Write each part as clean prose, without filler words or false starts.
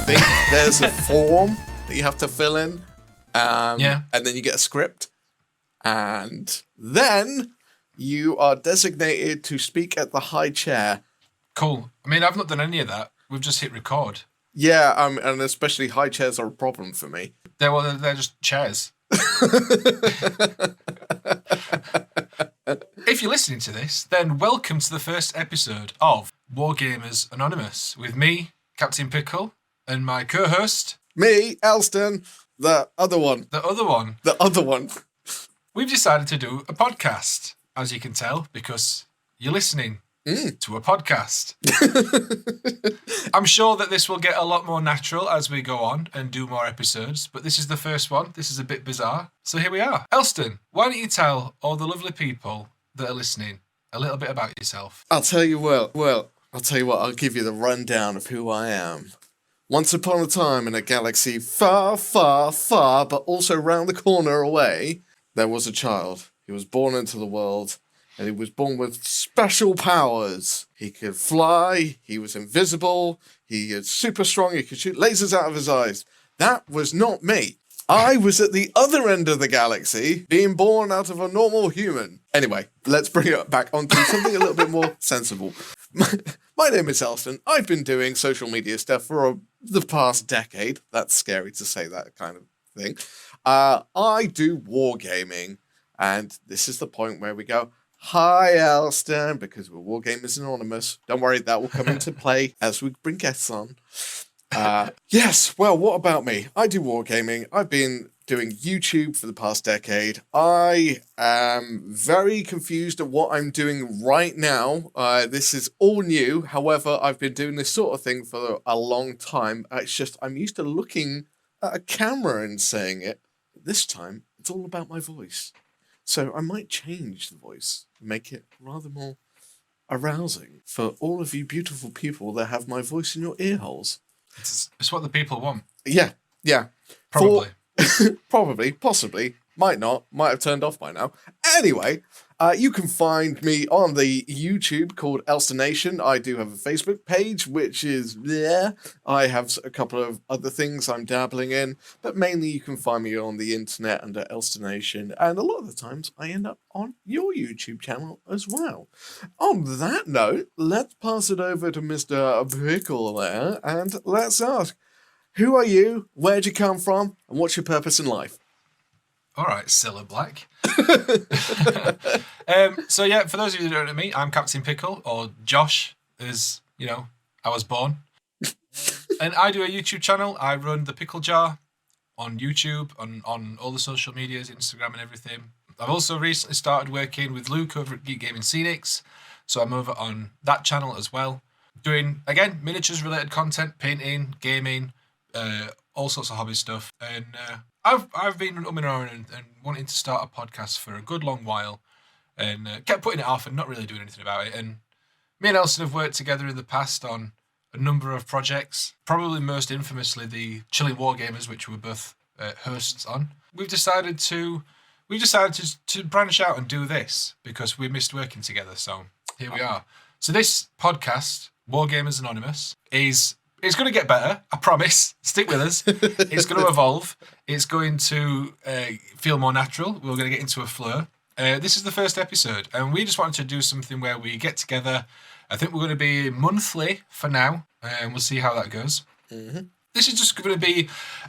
think there's a form that you have to fill in. Yeah. And then you get a script. And then you are designated to speak at the high chair. Cool. I mean, I've not done any of that. We've just hit record. Yeah, and especially high chairs are a problem for me. They're just chairs. If you're listening to this, then welcome to the first episode of Wargamers Anonymous with me, Captain Pickle, and my co-host... Me, Elston, the other one. The other one. The other one. We've decided to do a podcast, as you can tell, because you're listening to a podcast. I'm sure that this will get a lot more natural as we go on and do more episodes, but this is the first one. This is a bit bizarre. So here we are. Elston, why don't you tell all the lovely people that are listening a little bit about yourself? I'll tell you what. I'll give you the rundown of who I am. Once upon a time in a galaxy far, far, far, but also round the corner away, there was a child. He was born into the world, and he was born with special powers. He could fly, he was invisible, he is super strong, he could shoot lasers out of his eyes. That was not me. I was at the other end of the galaxy, being born out of a normal human. Anyway, let's bring it back onto something a little bit more sensible. My name is Elston. I've been doing social media stuff for the past decade. That's scary to say that kind of thing. I do wargaming, and this is the point where we go, hi, Elston, because we're Wargamers Anonymous. Don't worry, that will come into play as we bring guests on. Yes, well, what about me? I do wargaming. I've been doing YouTube for the past decade. I am very confused at what I'm doing right now. This is all new. However, I've been doing this sort of thing for a long time. It's just I'm used to looking at a camera and saying it. This time, it's all about my voice. So I might change the voice, make it rather more arousing for all of you beautiful people that have my voice in your ear holes. It's what the people want. Yeah. Probably. Probably, possibly, might not, might have turned off by now. Anyway, you can find me on the YouTube called Elstonation. I do have a Facebook page, which is there. I have a couple of other things I'm dabbling in, but mainly you can find me on the internet under Elstonation, and a lot of the times I end up on your YouTube channel as well. On that note, let's pass it over to Mr. Pickle there, and let's ask, who are you, where'd you come from, and what's your purpose in life? All right, Cilla Black. So yeah, for those of you who don't know me, I'm Captain Pickle, or Josh, as you know, I was born. And I do a YouTube channel. I run the Pickle Jar on YouTube, on all the social medias, Instagram and everything. I've also recently started working with Luke over at Geek Gaming Scenics, so I'm over on that channel as well, doing, again, miniatures related content, painting, gaming, all sorts of hobby stuff. And I've been umming around and wanting to start a podcast for a good long while, and kept putting it off and not really doing anything about it. And me and Elston have worked together in the past on a number of projects, probably most infamously the Chilling Wargamers, which we're both hosts on. We've decided to branch out and do this because we missed working together. So here we are. So this podcast, Wargamers Anonymous, it's going to get better, I promise. Stick with us. It's going to evolve. It's going to feel more natural. We're going to get into a flow. This is the first episode, and we just wanted to do something where we get together. I think we're going to be monthly for now, and we'll see how that goes. Mm-hmm. This is just going to be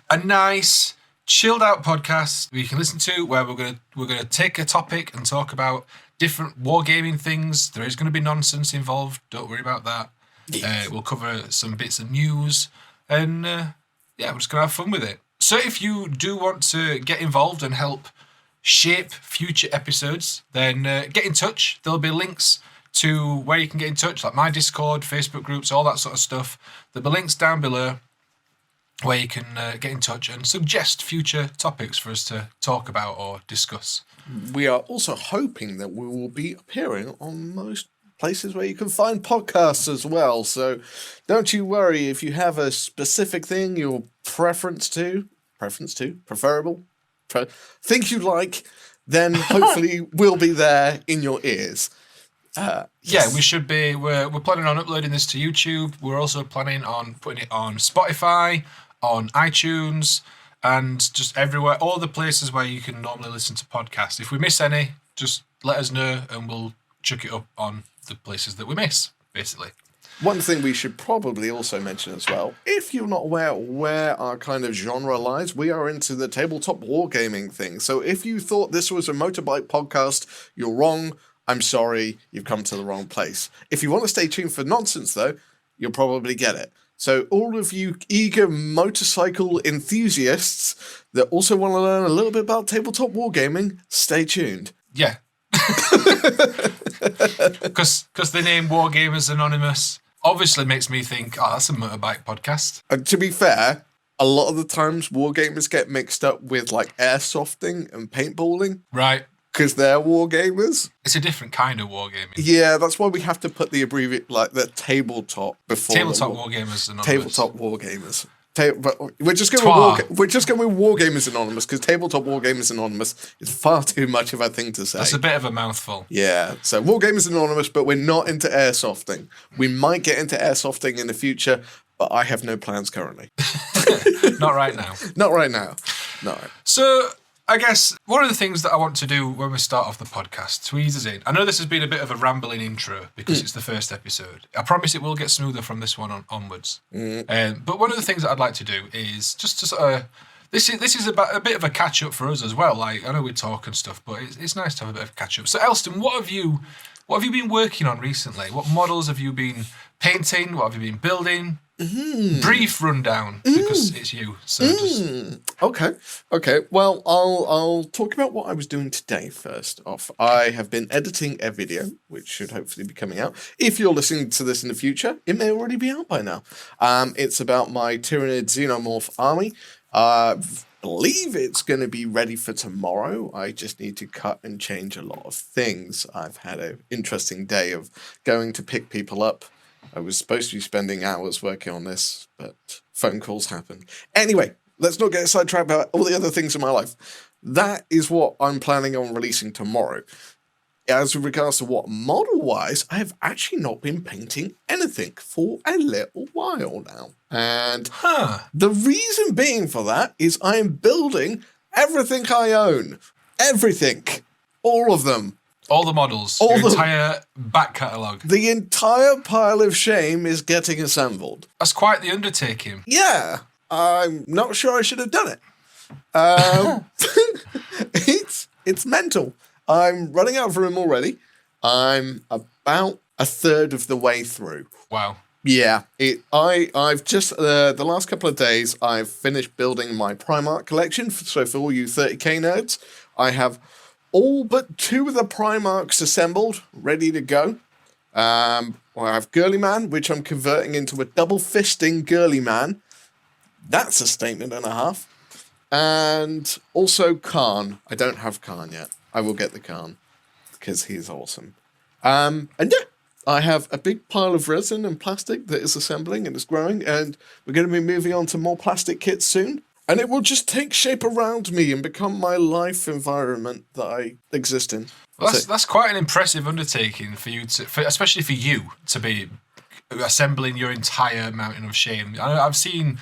a nice, chilled out podcast we can listen to, where we're going to take a topic and talk about different wargaming things. There is going to be nonsense involved. Don't worry about that. Yes. We'll cover some bits of news, and we're just going to have fun with it. So if you do want to get involved and help shape future episodes, then get in touch. There'll be links to where you can get in touch, like my Discord, Facebook groups, all that sort of stuff. There'll be links down below where you can get in touch and suggest future topics for us to talk about or discuss. We are also hoping that we will be appearing on most places where you can find podcasts as well. So don't you worry if you have a specific thing you're preferable, think you like, then hopefully we'll be there in your ears. Yeah, Yes. we should be. We're planning on uploading this to YouTube. We're also planning on putting it on Spotify, on iTunes, and just everywhere, all the places where you can normally listen to podcasts. If we miss any, just let us know and we'll chuck it up on the places that we miss, basically. One thing we should probably also mention as well, if you're not aware where our kind of genre lies, we are into the tabletop wargaming thing. So if you thought this was a motorbike podcast, you're wrong. I'm sorry, you've come to the wrong place. If you want to stay tuned for nonsense, though, you'll probably get it. So all of you eager motorcycle enthusiasts that also want to learn a little bit about tabletop wargaming, stay tuned. Yeah. Because the name Wargamers Anonymous obviously makes me think, oh, that's a motorbike podcast. And to be fair, a lot of the times wargamers get mixed up with like airsofting and paintballing. Right. Because they're wargamers. It's a different kind of wargaming. Yeah, that's why we have to put the abbreviate, like the tabletop before. Tabletop Wargamers Anonymous. Tabletop Wargamers. But we're just going with Wargamers Anonymous because Tabletop Wargamers Anonymous is far too much of a thing to say. That's a bit of a mouthful. Yeah, so Wargamers Anonymous, but we're not into airsofting. We might get into airsofting in the future, but I have no plans currently. Not right now. Not right now. No. So I guess one of the things that I want to do when we start off the podcast, to ease us in, I know this has been a bit of a rambling intro because it's the first episode. I promise it will get smoother from this one onwards. But one of the things that I'd like to do is just to sort of, this is about a bit of a catch up for us as well. Like I know we talk and stuff, but it's nice to have a bit of a catch up. So Elston, what have you been working on recently? What models have you been painting? What have you been building? Brief rundown because it's you. So just... Okay. Well, I'll talk about what I was doing today first off. I have been editing a video, which should hopefully be coming out. If you're listening to this in the future, it may already be out by now. It's about my Tyranid Xenomorph army. I believe it's going to be ready for tomorrow. I just need to cut and change a lot of things. I've had an interesting day of going to pick people up. I was supposed to be spending hours working on this, but phone calls happened. Anyway, let's not get sidetracked about all the other things in my life. That is what I'm planning on releasing tomorrow. As regards to what model-wise, I have actually not been painting anything for a little while now. And the reason being for that is I am building everything I own. Everything. All of them. All the models, your entire back catalogue. The entire pile of shame is getting assembled. That's quite the undertaking. Yeah, I'm not sure I should have done it. It's mental. I'm running out of room already. I'm about a third of the way through. Wow. Yeah, I've just the last couple of days I've finished building my Primarch collection. So for all you 30k nerds, I have all but 2 of the Primarchs assembled, ready to go. I have Girly Man, which I'm converting into a double fisting Girly Man. That's a statement and a half. And also Khan. I don't have Khan yet. I will get the Khan because he's awesome. And yeah, I have a big pile of resin and plastic that is assembling and is growing, and we're going to be moving on to more plastic kits soon. And it will just take shape around me and become my life environment that I exist in. Well, that's quite an impressive undertaking for you especially for you to be assembling your entire Mountain of Shame. I've seen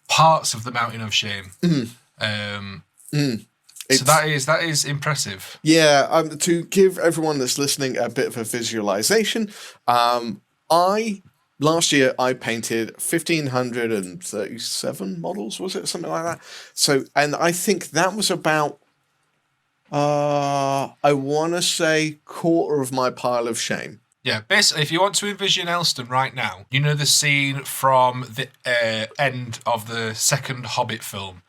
parts of the Mountain of Shame. So that is impressive. Yeah. To give everyone that's listening a bit of a visualization, last year, I painted 1,537 models, was it? Something like that. So, and I think that was about, I want to say, quarter of my pile of shame. Yeah, basically, if you want to envision Elston right now, you know the scene from the end of the second Hobbit film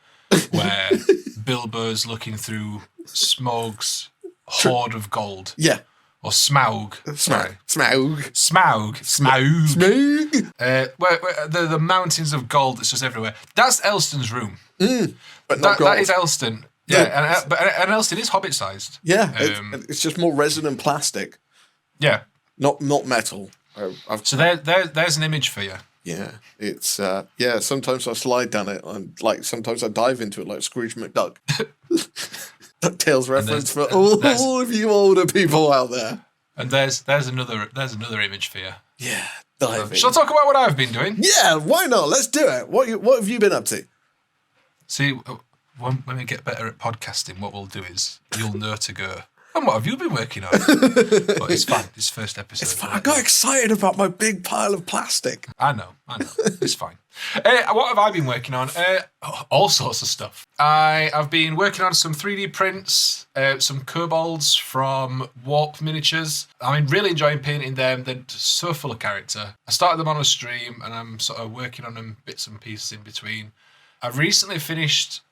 where Bilbo's looking through Smaug's hoard of gold. Yeah. Or Smaug. Smaug. Where the mountains of gold that's just everywhere. That's Elston's room. But not gold. That is Elston. Yeah, and Elston is Hobbit-sized. Yeah, it's just more resin and plastic. Yeah. Not metal. So there's an image for you. Yeah, it's sometimes I slide down it, and like sometimes I dive into it like Scrooge McDuck. DuckTales reference for all of you older people out there. And there's another image for you. Yeah, diving. Shall I talk about what I've been doing? Yeah, why not? Let's do it. What have you been up to? See, when we get better at podcasting, what we'll do is you'll know to go, and what have you been working on? But it's fine. It's first episode. It's fine. I got excited about my big pile of plastic. I know. It's fine. What have I been working on? All sorts of stuff. I have been working on some 3D prints, some kobolds from Warp Miniatures. I'm really enjoying painting them. They're so full of character. I started them on a stream, and I'm sort of working on them bits and pieces in between. I've recently finished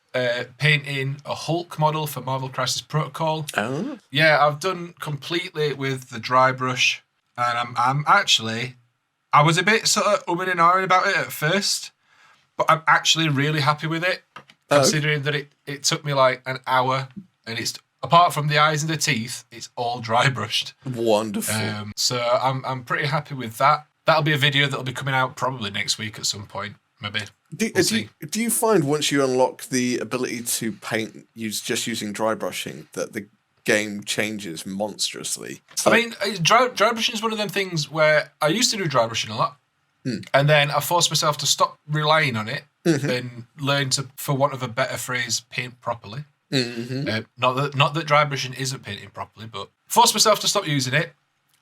painting a Hulk model for Marvel Crisis Protocol. Oh. Yeah, I've done completely with the dry brush, and I'm actually, I was a bit sort of umming and ahhing about it at first, but I'm actually really happy with it, considering that it took me like an hour, and it's, apart from the eyes and the teeth, it's all dry brushed. Wonderful. So I'm pretty happy with that. That'll be a video that'll be coming out probably next week at some point, maybe. Do you find once you unlock the ability to paint just using dry brushing that the game changes monstrously? I mean, dry brushing is one of them things where I used to do dry brushing a lot, and then I forced myself to stop relying on it and learn to, for want of a better phrase, paint properly. Not that dry brushing isn't painting properly, but forced myself to stop using it,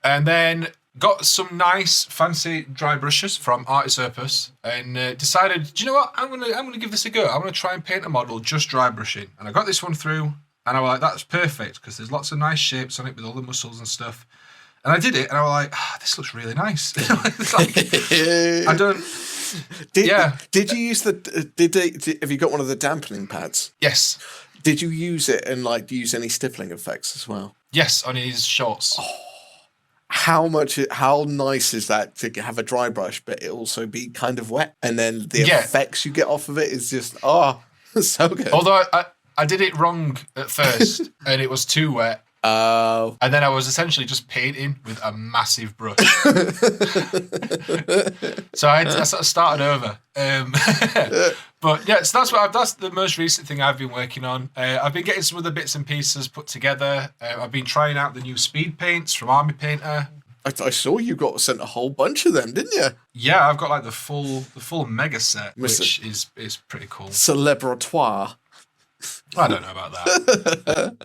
and then got some nice fancy dry brushes from Artis Urpus, and decided, do you know what? I'm gonna give this a go. I'm gonna try and paint a model just dry brushing, and I got this one through, and I was like, that's perfect because there's lots of nice shapes on it with all the muscles and stuff. And I did it, and I was like, this looks really nice. It's like, I don't. Did you use have you got one of the dampening pads? Yes. Did you use it and like use any stippling effects as well? Yes, on his shorts. How nice is that to have a dry brush, but it also be kind of wet, and then the effects you get off of it is just so good. Although I did it wrong at first, and it was too wet. Oh. And then I was essentially just painting with a massive brush. So I sort of started over. But yeah, so that's the most recent thing I've been working on. I've been getting some of the bits and pieces put together. I've been trying out the new speed paints from Army Painter. I saw you got sent a whole bunch of them, didn't you? Yeah, I've got like the full mega set, which is pretty cool. Celebratoire. I don't know about that.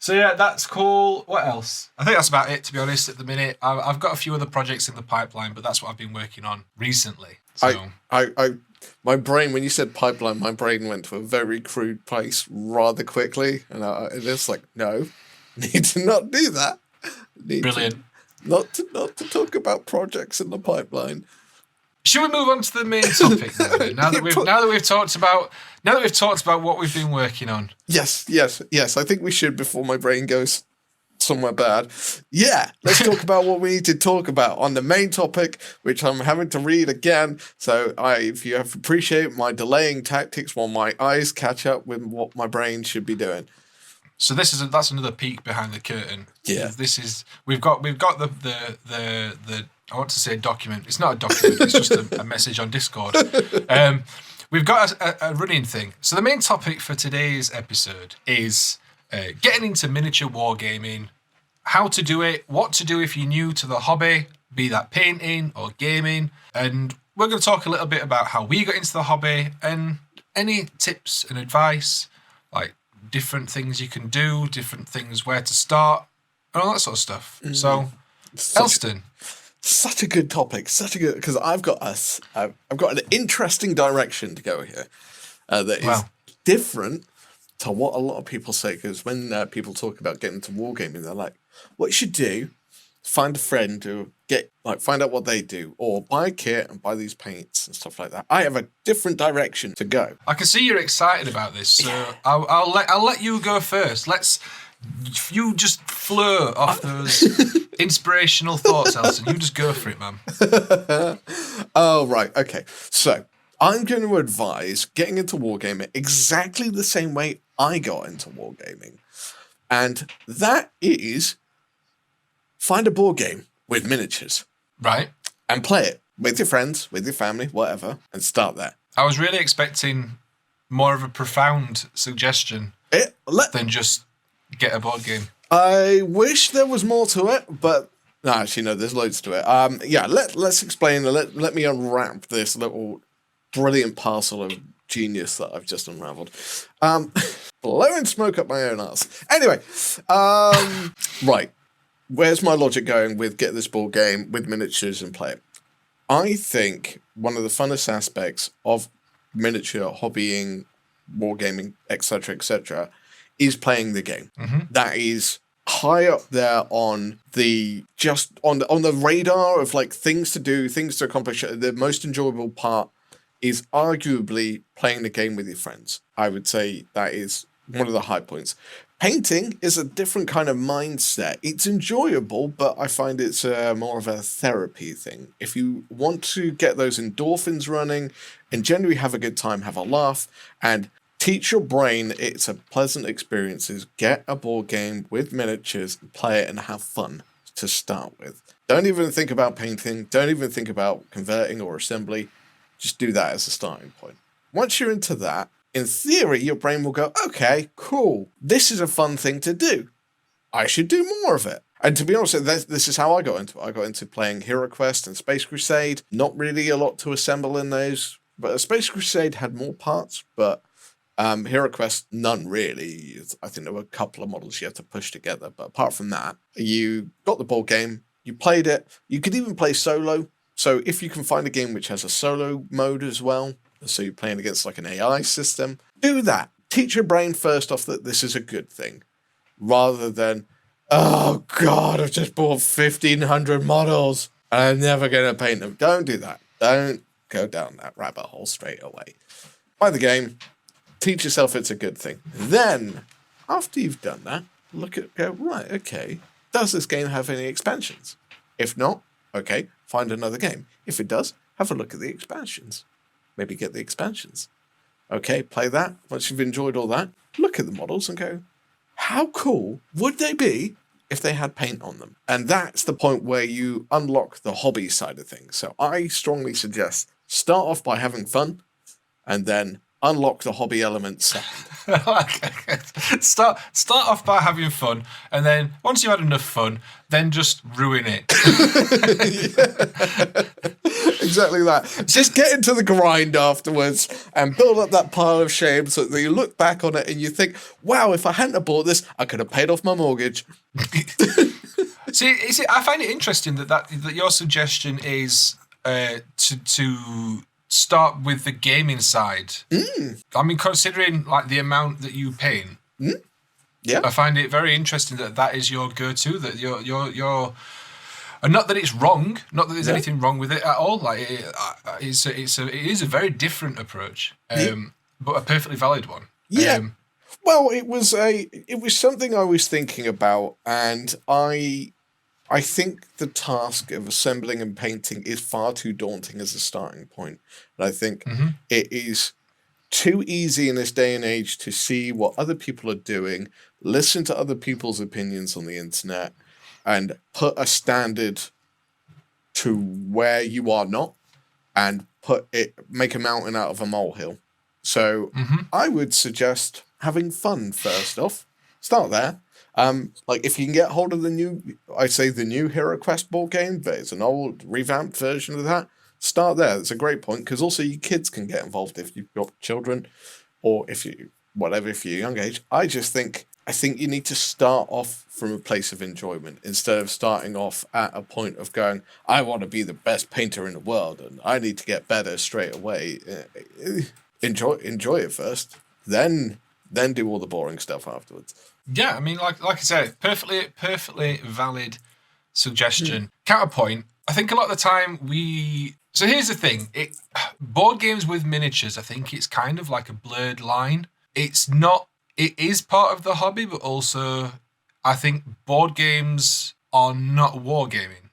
So yeah, that's cool. What else? I think that's about it, to be honest, at the minute. I've got a few other projects in the pipeline, but that's what I've been working on recently. So my brain, when you said pipeline, my brain went to a very crude place rather quickly, and it's like, no, need to not do that. Brilliant. Not to talk about projects in the pipeline. Should we move on to the main topic now that we've talked about what we've been working on? Yes. I think we should before my brain goes somewhere bad. Yeah, let's talk about what we need to talk about on the main topic, which I'm having to read again. So if you have appreciate my delaying tactics while my eyes catch up with what my brain should be doing. So that's another peek behind the curtain. Yeah, we've got the I want to say document. It's not a document. It's just a message on Discord. We've got a running thing. So the main topic for today's episode is getting into miniature wargaming, how to do it, what to do if you're new to the hobby, be that painting or gaming. And we're going to talk a little bit about how we got into the hobby and any tips and advice, like different things you can do, different things where to start, and all that sort of stuff. So, Elston. Such a good topic, because I've got an interesting direction to go here that is different to what a lot of people say. Because when people talk about getting into wargaming, they're like, "What you should do, find a friend to find out what they do, or buy a kit and buy these paints and stuff like that." I have a different direction to go. I can see you're excited about this, so I'll let you go first. You just fleur off those inspirational thoughts, Elson. You just go for it, man. Oh, right. Okay. So I'm going to advise getting into wargaming exactly the same way I got into wargaming. And that is find a board game with miniatures. Right. And play it with your friends, with your family, whatever, and start there. I was really expecting more of a profound suggestion than just get a board game. I wish there was more to it, but no, actually, no, there's loads to it. Yeah, let's explain. Let me unwrap this little brilliant parcel of genius that I've just unraveled. Blowing smoke up my own ass. Anyway, right. Where's my logic going with get this board game with miniatures and play it? I think one of the funnest aspects of miniature hobbying, wargaming, etc., is playing the game. That is high up there on the on the radar of like things to do, things to accomplish. The most enjoyable part is arguably playing the game with your friends. I would say that is one of the high points. Painting is a different kind of mindset. It's enjoyable, but I find it's more of a therapy thing. If you want to get those endorphins running and generally have a good time, have a laugh, and teach your brain it's a pleasant experience, get a board game with miniatures, play it, and have fun to start with. Don't even think about painting. Don't even think about converting or assembly. Just do that as a starting point. Once you're into that, in theory, your brain will go, okay, cool. This is a fun thing to do. I should do more of it. And to be honest, this is how I got into it. I got into playing Hero Quest and Space Crusade. Not really a lot to assemble in those, but Space Crusade had more parts, but Hero Quest, none really. I think there were a couple of models you had to push together, but apart from that, you got the board game, you played it. You could even play solo. So if you can find a game which has a solo mode as well, so you're playing against like an AI system, do that. Teach your brain first off that this is a good thing, rather than, oh God, I've just bought 1,500 models and I'm never going to paint them. Don't do that. Don't go down that rabbit hole straight away. Buy the game, teach yourself it's a good thing. Then, after you've done that, go, right, okay, does this game have any expansions? If not, okay, find another game. If it does, have a look at the expansions. Maybe get the expansions. Okay, play that. Once you've enjoyed all that, look at the models and go, how cool would they be if they had paint on them? And that's the point where you unlock the hobby side of things. So I strongly suggest start off by having fun and then unlock the hobby elements second. Start off by having fun, and then once you've had enough fun, then just ruin it. Exactly that. Just get into the grind afterwards and build up that pile of shame so that you look back on it and you think, wow, if I hadn't have bought this, I could have paid off my mortgage. See, I find it interesting that your suggestion is to start with the gaming side. I mean, considering like the amount that you paint, yeah, I find it very interesting that is your go-to. That you're, and not that it's wrong, not that there's anything wrong with it at all. Like it is a very different approach, but a perfectly valid one. Yeah. Well, it was something I was thinking about, and I think the task of assembling and painting is far too daunting as a starting point. And I think it is too easy in this day and age to see what other people are doing, listen to other people's opinions on the internet, and put a standard to where you are not, and make a mountain out of a molehill. So I would suggest having fun first off. Start there. Like if you can get hold of the new Hero Quest board game, but it's an old revamped version of that, start there. It's a great point, because also your kids can get involved if you've got children, or if you're young age. I think you need to start off from a place of enjoyment instead of starting off at a point of going, I want to be the best painter in the world and I need to get better straight away. Enjoy it first, then do all the boring stuff afterwards. Yeah, I mean, like I said, perfectly valid suggestion. Counterpoint, I think a lot of the time so here's the thing, board games with miniatures, I think it's kind of like a blurred line. It is part of the hobby, but also I think board games are not wargaming.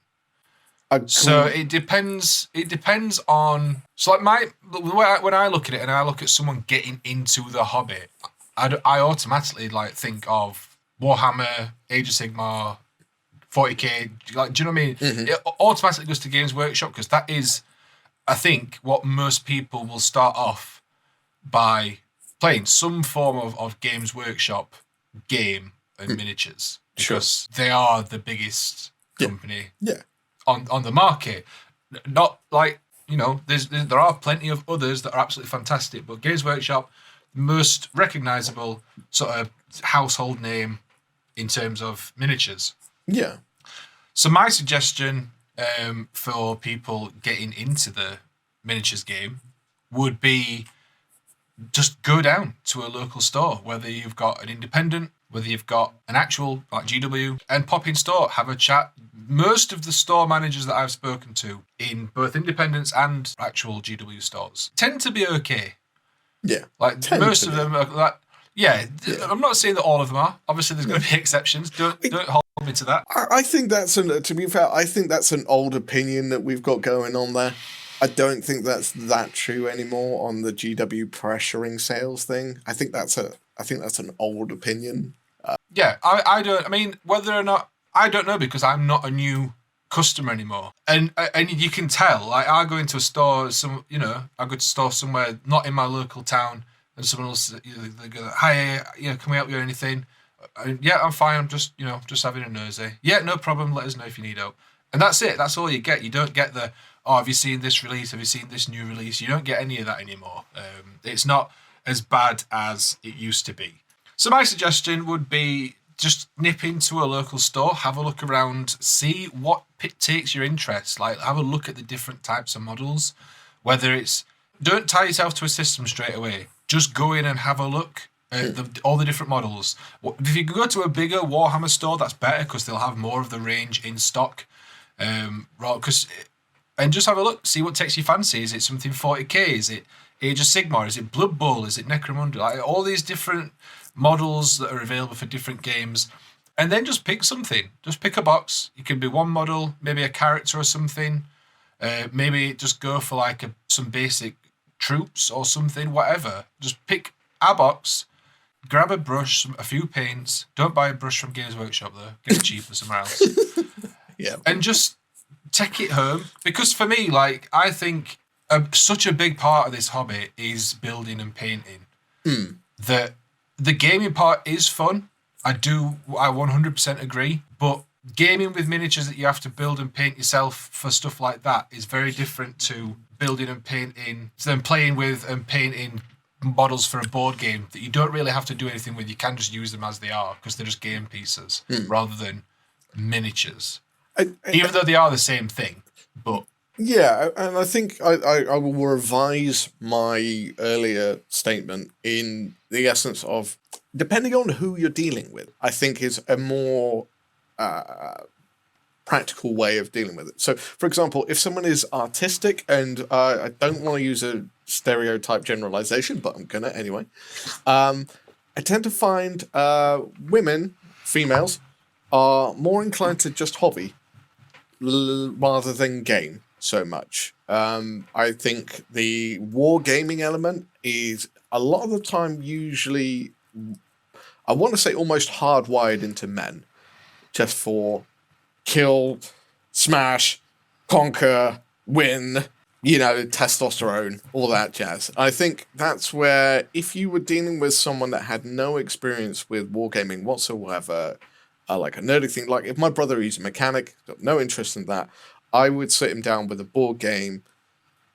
So it depends on, so like when I look at it and I look at someone getting into the hobby, I automatically like think of Warhammer, Age of Sigmar, 40k. Like, do you know what I mean? It automatically goes to Games Workshop, because that is, I think, what most people will start off by playing some form of Games Workshop game and miniatures Sure. because they are the biggest company Yeah. on the market. Not like, there are plenty of others that are absolutely fantastic, but Games Workshop, most recognizable sort of household name in terms of miniatures. Yeah. So my suggestion for people getting into the miniatures game would be just go down to a local store, whether you've got an independent, whether you've got an actual like GW, and pop in store, have a chat. Most of the store managers that I've spoken to in both independents and actual GW stores tend to be okay. Yeah. Like most of them are like, I'm not saying that all of them are. Obviously, there's going to be exceptions. Don't hold me to that. I think to be fair, I think that's an old opinion that we've got going on there. I don't think that's that true anymore on the GW pressuring sales thing. I think that's an old opinion. I don't. I mean, whether or not I don't know because I'm not a new customer anymore, and you can tell. Like I go into a store, I go to a store somewhere not in my local town, and someone else they go, "Hi, can we help you with anything?" Yeah, I'm fine. I'm just having a nosy. Yeah, no problem. Let us know if you need help. And that's it. That's all you get. You don't get the, have you seen this release? Have you seen this new release? You don't get any of that anymore. It's not as bad as it used to be. So my suggestion would be just nip into a local store, have a look around, see what takes your interest. Like have a look at the different types of models. Don't tie yourself to a system straight away. Just go in and have a look at all the different models. If you go to a bigger Warhammer store, that's better because they'll have more of the range in stock. And just have a look, see what takes your fancy. Is it something 40k? Is it Age of Sigmar? Is it Blood Bowl? Is it Necromunda? Like all these different models that are available for different games, and then just pick something. Just pick a box. It could be one model, maybe a character or something. Maybe just go for like some basic troops or something. Whatever. Just pick a box. Grab a brush, a few paints. Don't buy a brush from Games Workshop though. Get it cheaper somewhere else. Yeah. And just take it home. Because for me, like, I think such a big part of this hobby is building and painting. That the gaming part is fun. I 100% agree. But gaming with miniatures that you have to build and paint yourself for stuff like that is very different to building and painting, then playing with and painting models for a board game that you don't really have to do anything with. You can just use them as they are because they're just game pieces rather than miniatures. Even though they are the same thing, but yeah, and I think I will revise my earlier statement in the essence of depending on who you're dealing with, I think is a more practical way of dealing with it. So, for example, if someone is artistic, and I don't want to use a stereotype generalization, but I'm gonna anyway, I tend to find females, are more inclined to just hobby rather than game so much. I think the wargaming element is a lot of the time usually, I want to say almost hardwired into men, just for kill, smash, conquer, win, testosterone, all that jazz. I think that's where if you were dealing with someone that had no experience with wargaming whatsoever, like a nerdy thing, like if my brother is a mechanic, got no interest in that, I would sit him down with a board game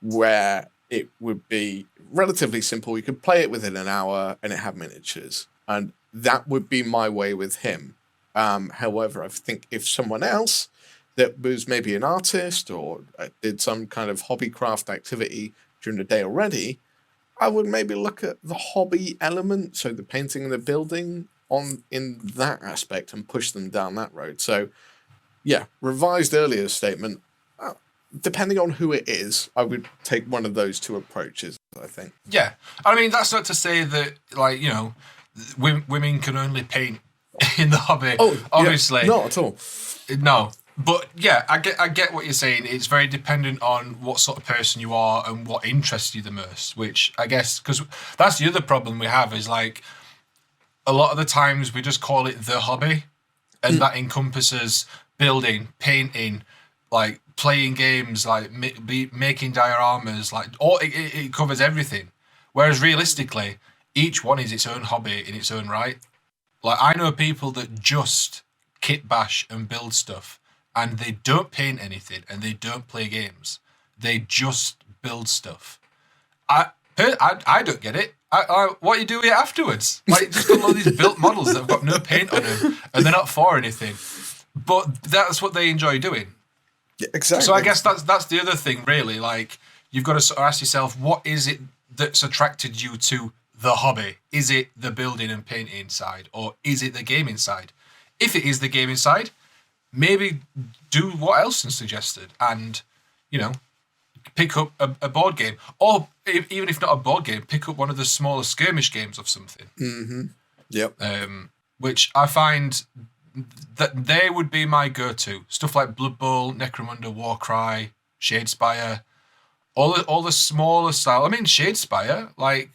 where it would be relatively simple. You could play it within an hour and it had miniatures. And that would be my way with him. However, I think if someone else that was maybe an artist or did some kind of hobbycraft activity during the day already, I would maybe look at the hobby element, so the painting and the building in that aspect and push them down that road. So, yeah, revised earlier statement, depending on who it is, I would take one of those two approaches, I think. Yeah. I mean, that's not to say that, like, women can only paint in the hobby. Oh, obviously. Yeah, not at all. No. But yeah, I get what you're saying. It's very dependent on what sort of person you are and what interests you the most, which I guess, because that's the other problem we have is like, a lot of the times we just call it the hobby, and that encompasses building, painting, like playing games, like making dioramas, like it covers everything. Whereas realistically, each one is its own hobby in its own right. Like, I know people that just kit bash and build stuff, and they don't paint anything, and they don't play games. They just build stuff. I don't get it. What you do with it afterwards? Like, just got all these built models that have got no paint on them, and they're not for anything. But that's what they enjoy doing. Yeah, exactly. So I guess that's the other thing, really. Like, you've got to sort of ask yourself, what is it that's attracted you to the hobby? Is it the building and painting side, or is it the gaming side? If it is the gaming side, maybe do what Elson suggested, and pick up a board game, or even if not a board game, pick up one of the smaller skirmish games of something. Mm-hmm. Yep. Which I find that they would be my go-to stuff, like Blood Bowl, Necromunda, Warcry, Shadespire, all the smaller style. I mean, Shadespire, like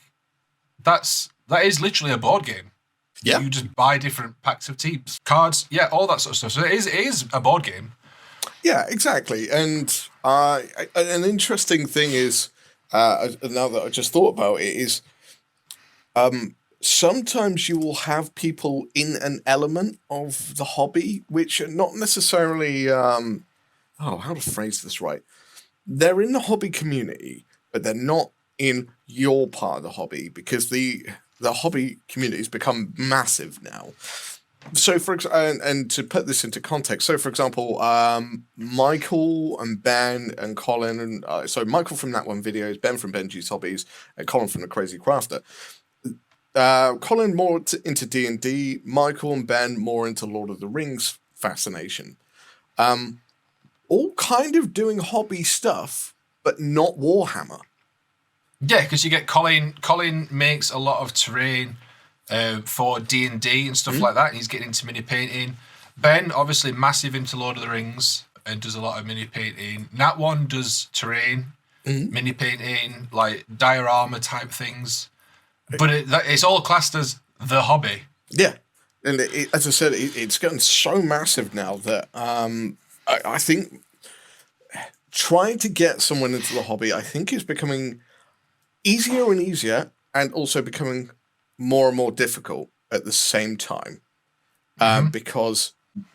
that is literally a board game. Yeah. You just buy different packs of teams, cards, all that sort of stuff. So it is a board game. Yeah, exactly. And an interesting thing is, now that I just thought about it, is sometimes you will have people in an element of the hobby which are not necessarily, how to phrase this right? They're in the hobby community, but they're not in your part of the hobby, because the hobby community has become massive now. So, and to put this into context, so for example, Michael and Ben and Colin, and so Michael from That One Videos, Ben from Benji's Hobbies, and Colin from The Crazy Crafter. Colin more into D&D, Michael and Ben more into Lord of the Rings fascination. All kind of doing hobby stuff, but not Warhammer. Yeah, because you get Colin. Colin makes a lot of terrain for D&D and stuff like that. And he's getting into mini painting. Ben, obviously massive into Lord of the Rings and does a lot of mini painting. Nat One does terrain, mini painting, like diorama type things. But it's all classed as the hobby. Yeah. And as I said, it's gotten so massive now that I think trying to get someone into the hobby, I think, is becoming easier and easier, and also becoming more and more difficult at the same time. Because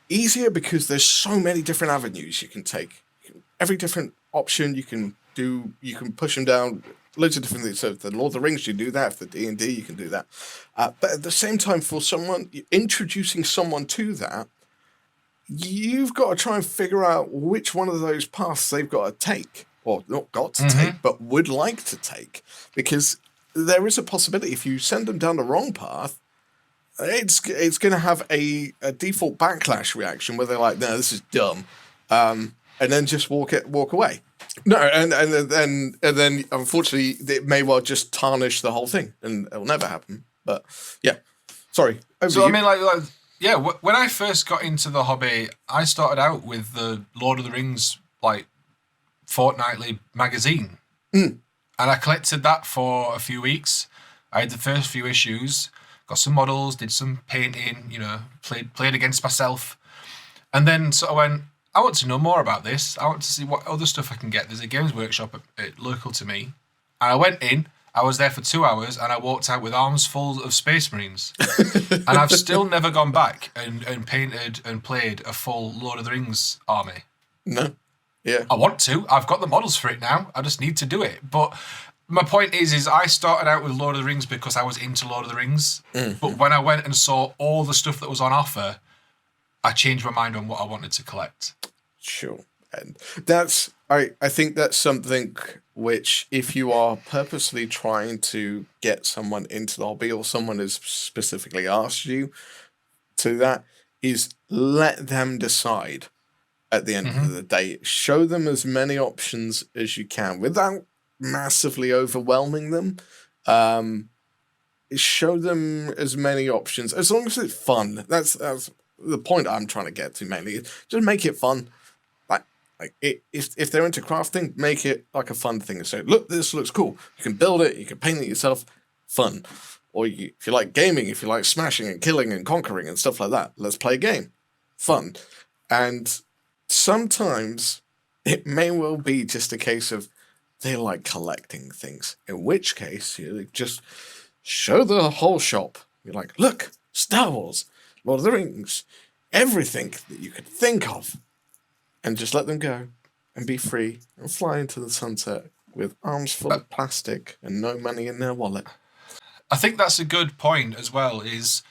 easier because there's so many different avenues you can take. Every different option you can do, you can push them down. Loads of different things. So if the Lord of the Rings, you do that. For the D&D, you can do that. But at the same time, for someone, introducing someone to that, you've got to try and figure out which one of those paths they've got to take. Or not got to take, but would like to take. Because there is a possibility if you send them down the wrong path, it's going to have a default backlash reaction where they're like, no, this is dumb. And then just walk away. No, and then unfortunately it may well just tarnish the whole thing, and it'll never happen. But yeah, sorry. So I mean, like when I first got into the hobby, I started out with the Lord of the Rings like fortnightly magazine, and I collected that for a few weeks. I had the first few issues, got some models, did some painting, played against myself, and then sort of went, I want to know more about this. I want to see what other stuff I can get. There's a games workshop local to me. And I went in, I was there for 2 hours, and I walked out with arms full of Space Marines. And I've still never gone back and painted and played a full Lord of the Rings army. No. Yeah. I want to. I've got the models for it now. I just need to do it. But my point is I started out with Lord of the Rings because I was into Lord of the Rings. But when I went and saw all the stuff that was on offer, I changed my mind on what I wanted to collect. Sure. And that's, I think that's something which, if you are purposely trying to get someone into the hobby, or someone has specifically asked you to that, is let them decide at the end of the day. Show them as many options as you can without massively overwhelming them. Show them as many options, as long as it's fun. That's the point I'm trying to get to mainly. Just make it fun. If they're into crafting, make it like a fun thing. So look, this looks cool. You can build it. You can paint it yourself. Fun. Or if you like gaming, if you like smashing and killing and conquering and stuff like that, let's play a game. Fun. And sometimes it may well be just a case of they like collecting things. In which case, you just show the whole shop. You're like, look, Star Wars, Lord of the Rings, everything that you could think of, and just let them go and be free and fly into the sunset with arms full of plastic and no money in their wallet. I think that's a good point as well, is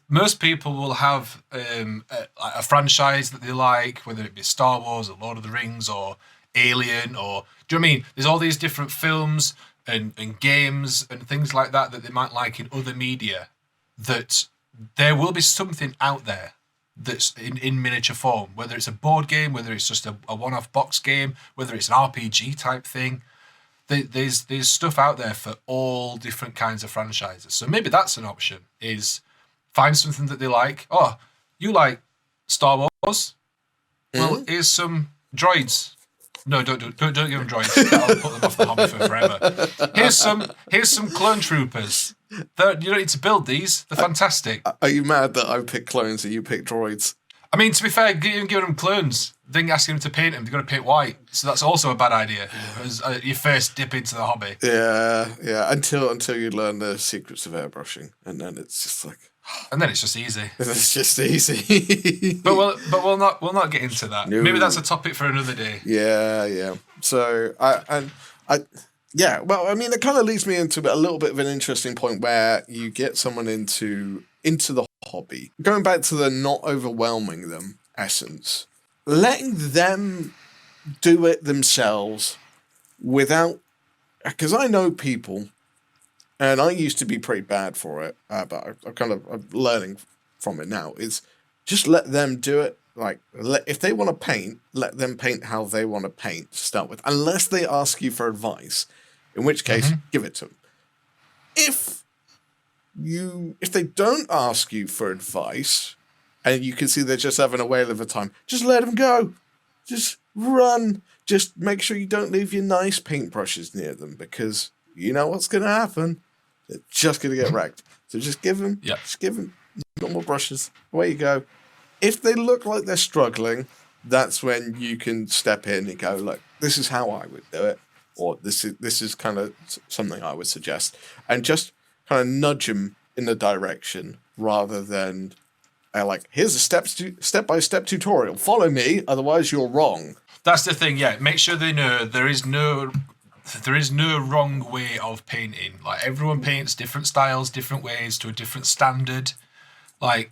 most people will have a franchise that they like, whether it be Star Wars or Lord of the Rings or Alien, or do you know what I mean? There's all these different films and games and things like that they might like in other media, that there will be something out there that's in miniature form, whether it's a board game, whether it's just a one-off box game, whether it's an RPG type thing. There's stuff out there for all different kinds of franchises. So maybe that's an option, is find something that they like. Oh, you like Star Wars? Well, here's some droids. No, don't give them droids. I'll put them off the hobby for forever. Here's some clone troopers. You don't need to build these. They're fantastic. Are you mad that I pick clones and you pick droids? I mean, to be fair, giving them clones, then asking them to paint them, they've got to paint white. So that's also a bad idea. As your first dip into the hobby. Yeah. Until you learn the secrets of airbrushing, and then it's just like. And then it's just easy. It's just easy. but we'll not get into that. No. Maybe that's a topic for another day. Yeah. So well, I mean, it kind of leads me into a little bit of an interesting point where you get someone into the hobby. Going back to the not overwhelming them essence, letting them do it themselves without, because I know people, and I used to be pretty bad for it, but I'm learning from it now, is just let them do it. Like, if they want to paint, let them paint how they want to paint to start with, unless they ask you for advice, in which case, give it to them. If they don't ask you for advice, and you can see they're just having a whale of a time, just let them go. Just run. Just make sure you don't leave your nice paintbrushes near them, because you know what's going to happen. They're just going to get wrecked. So just give them normal brushes. Away you go. If they look like they're struggling, that's when you can step in and go, look, this is how I would do it, or this is kind of something I would suggest, and just kind of nudge them in the direction rather than here's a step-by-step tutorial. Follow me, otherwise you're wrong. That's the thing. Yeah, make sure they know there is no wrong way of painting. Like, everyone paints different styles, different ways, to a different standard. Like,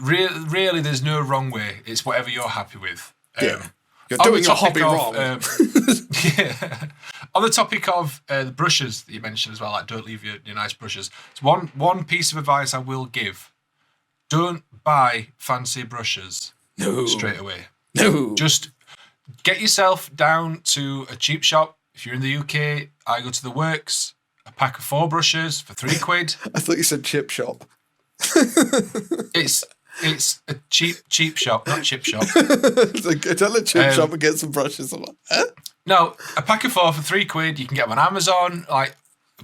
really, there's no wrong way. It's whatever you're happy with. You're doing your hobby wrong. On the topic of the brushes that you mentioned as well, like, don't leave your nice brushes. It's one piece of advice I will give. Don't buy fancy brushes straight away. No. Just get yourself down to a cheap shop. If you're in the UK, I go to the Works. A pack of 4 brushes for £3. I thought you said chip shop. It's a cheap shop, not chip shop. Tell a chip shop and get some brushes. I'm like, huh? No, a pack of 4 for £3. You can get them on Amazon. Like,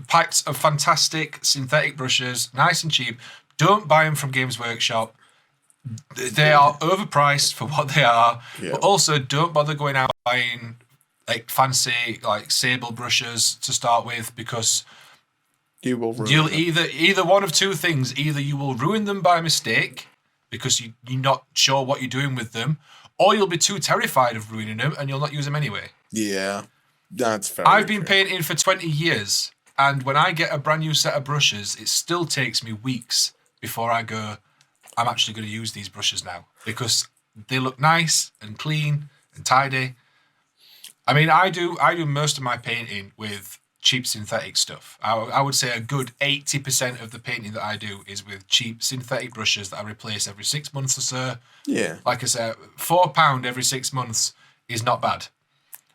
packs of fantastic synthetic brushes, nice and cheap. Don't buy them from Games Workshop. They are overpriced for what they are. Yeah. But also, don't bother going out buying fancy sable brushes to start with, because you'll either one of two things. Either you will ruin them by mistake because you're not sure what you're doing with them, or you'll be too terrified of ruining them and you'll not use them anyway. Yeah, that's fair. I've been painting for 20 years, and when I get a brand new set of brushes, it still takes me weeks before I go, I'm actually going to use these brushes now, because they look nice and clean and tidy. I mean, I do most of my painting with cheap synthetic stuff. I would say a good 80% of the painting that I do is with cheap synthetic brushes that I replace every 6 months or so. Yeah. Like I said, £4 every 6 months is not bad.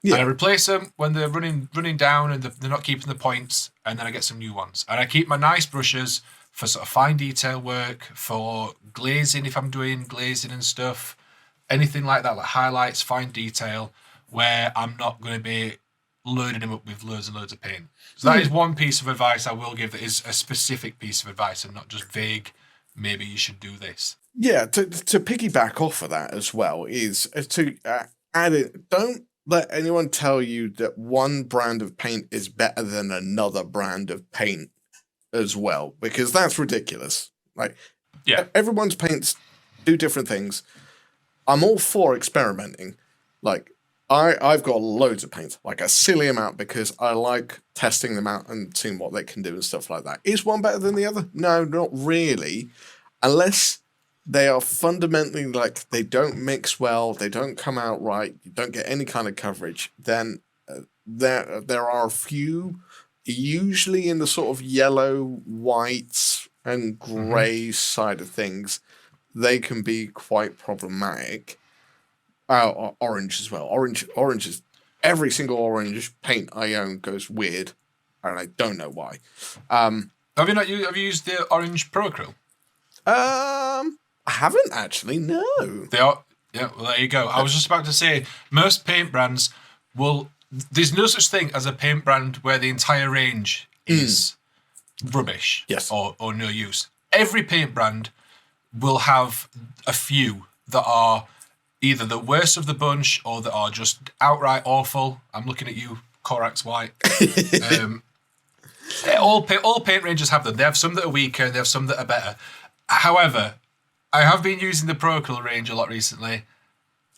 Yeah. And I replace them when they're running down and they're not keeping the points, and then I get some new ones. And I keep my nice brushes for sort of fine detail work, for glazing if I'm doing glazing and stuff, anything like that, like highlights, fine detail, where I'm not going to be loading them up with loads and loads of paint. So that is one piece of advice I will give, that is a specific piece of advice and not just vague, maybe you should do this. Yeah, to piggyback off of that as well is to add it, don't let anyone tell you that one brand of paint is better than another brand of paint as well, because that's ridiculous. Like, Yeah. Everyone's paints do different things. I'm all for experimenting. Like, I've got loads of paints, like a silly amount, because I like testing them out and seeing what they can do and stuff like that. Is one better than the other? No, not really. Unless they are fundamentally, like, they don't mix well, they don't come out right, you don't get any kind of coverage, then there are a few, usually in the sort of yellow, white, and grey side of things, they can be quite problematic. Orange as well. Orange is, every single orange paint I own goes weird, and I don't know why. Have you used the orange Pro Acryl? I haven't actually. No. They are. Yeah. Well, there you go. I was just about to say most paint brands will. There's no such thing as a paint brand where the entire range is rubbish. Yes. Or no use. Every paint brand will have a few that are either the worst of the bunch or that are just outright awful. I'm looking at you, Corax White. All paint ranges have them. They have some that are weaker, they have some that are better. However, I have been using the Pro Acryl range a lot recently.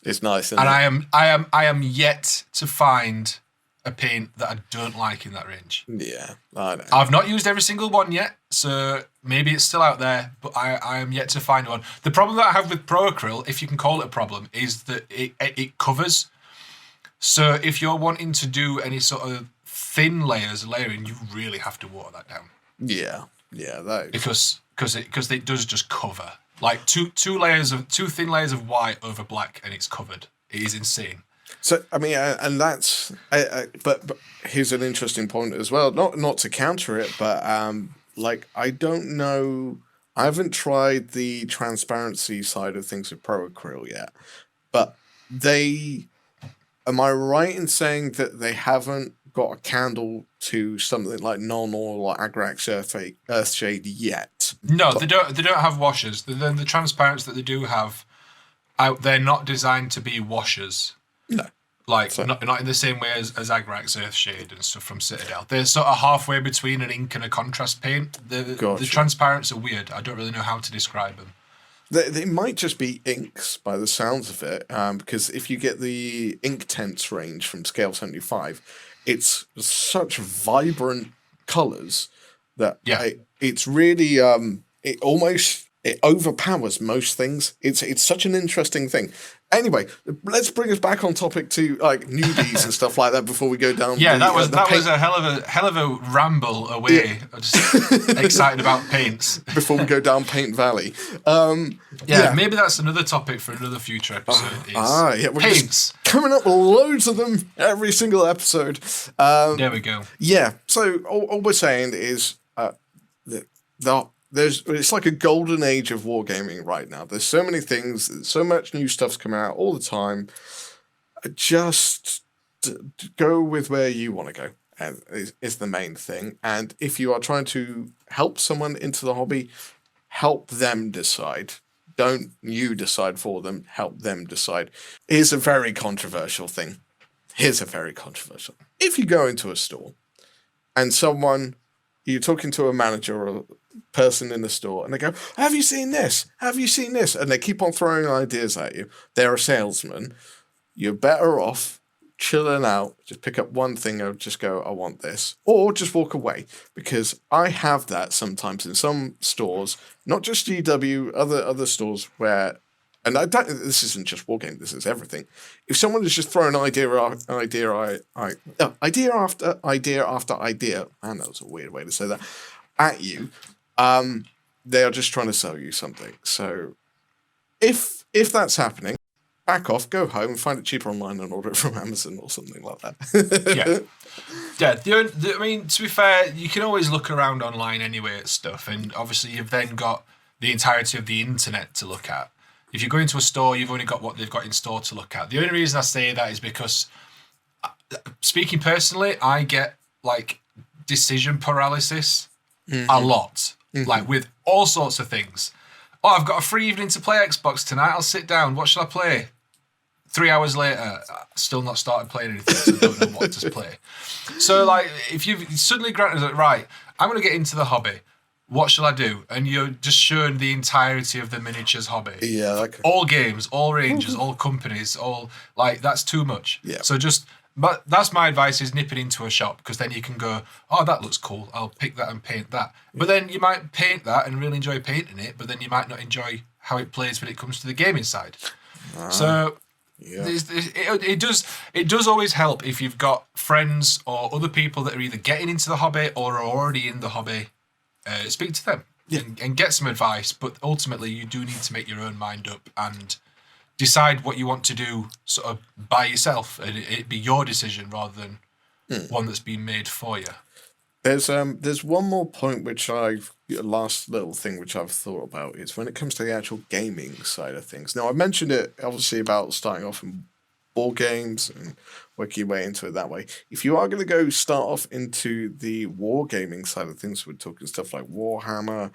It's nice, isn't and it? I am yet to find a paint that I don't like in that range. Yeah, I know. I've not used every single one yet, so maybe it's still out there, but I am yet to find one. The problem that I have with Pro Acryl, if you can call it a problem, is that it covers. So if you're wanting to do any sort of thin layering, you really have to water that down. Yeah, that because it does just cover. Like two thin layers of white over black, and it's covered. It is insane. So I mean, and that's but here's an interesting point as well. Not to counter it, but like I don't know. I haven't tried the transparency side of things with Pro Acryl yet, but am I right in saying that they haven't got a candle to something like non-oil or Agrax Earthshade yet? No, they don't have washers. The transparents that they do have, they're not designed to be washers. No. Like, not in the same way as Agrax Earthshade and stuff from Citadel. They're sort of halfway between an ink and a contrast paint. The transparents are weird. I don't really know how to describe them. They might just be inks by the sounds of it, because if you get the Inktense range from Scale 75, it's such vibrant colours that it's really it overpowers most things. It's such an interesting thing. Anyway, let's bring us back on topic to like newbies and stuff like that before we go down. Yeah, that was a hell of a ramble away. Yeah. I'm just excited about paints before we go down Paint Valley. Maybe that's another topic for another future episode. We're paints coming up with loads of them every single episode. There we go. Yeah. So all we're saying is it's like a golden age of wargaming right now. There's so many things, so much new stuff's coming out all the time. Just go with where you want to go, and is the main thing. And if you are trying to help someone into the hobby, help them decide. Don't you decide for them, help them decide. Here's a very controversial thing. If you go into a store and you're talking to a manager or a person in the store, and they go, have you seen this? Have you seen this? And they keep on throwing ideas at you. They're a salesman. You're better off chilling out. Just pick up one thing and just go, I want this. Or just walk away. Because I have that sometimes in some stores, not just GW, other stores where, and this isn't just Wargame, this is everything. If someone is just throwing idea after idea, man, that was a weird way to say that, at you, they are just trying to sell you something. So if that's happening, back off, go home, find it cheaper online and order it from Amazon or something like that. I mean, to be fair, you can always look around online anyway at stuff, and obviously you've then got the entirety of the internet to look at. If you go into a store, you've only got what they've got in store to look at. The only reason I say that is because, speaking personally, I get like decision paralysis a lot, like with all sorts of things. Oh, I've got a free evening to play Xbox tonight. I'll sit down. What shall I play? 3 hours later, still not started playing anything, so I don't know what to play. So, like, if you've suddenly granted that, right, I'm going to get into the hobby. what shall I do? And you're just showing the entirety of the miniatures hobby. Yeah, like All games, all ranges, all companies, all like that's too much. Yeah. So but that's my advice is nip it into a shop because then you can go, oh, that looks cool. I'll pick that and paint that. But then you might paint that and really enjoy painting it, but then you might not enjoy how it plays when it comes to the gaming side. So it does always help if you've got friends or other people that are either getting into the hobby or are already in the hobby. Speak to them and get some advice, but ultimately you do need to make your own mind up and decide what you want to do sort of by yourself, and it be your decision rather than one that's been made for you. There's one more point last little thing which I've thought about is when it comes to the actual gaming side of things. Now I mentioned it obviously about starting off in board games and working your way into it that way. If you are going to go start off into the wargaming side of things, we're talking stuff like Warhammer,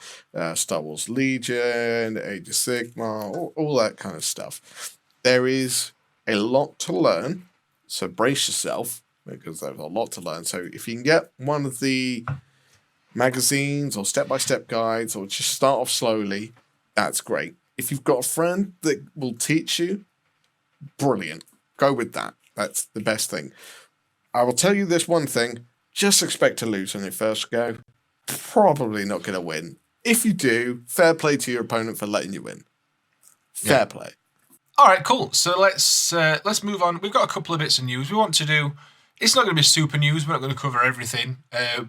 Star Wars Legion, Age of Sigmar, all that kind of stuff. There is a lot to learn, so brace yourself because there's a lot to learn. So if you can get one of the magazines or step-by-step guides or just start off slowly, that's great. If you've got a friend that will teach you, brilliant. Go with that. That's the best thing. I will tell you this one thing. Just expect to lose on your first go. Probably not going to win. If you do, fair play to your opponent for letting you win. Fair play. All right, cool. So let's move on. We've got a couple of bits of news we want to do. It's not going to be super news. We're not going to cover everything,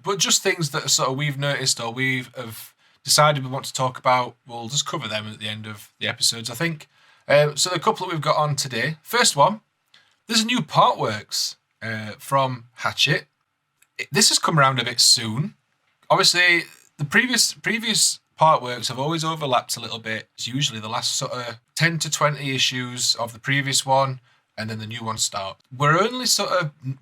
but just things that sort of we've noticed or have decided we want to talk about. We'll just cover them at the end of the episodes, I think. So the couple that we've got on today. First one, there's a new part works from Hatchet. This has come around a bit soon. Obviously, the previous part works have always overlapped a little bit. It's usually the last sort of 10 to 20 issues of the previous one, and then the new one starts. We're only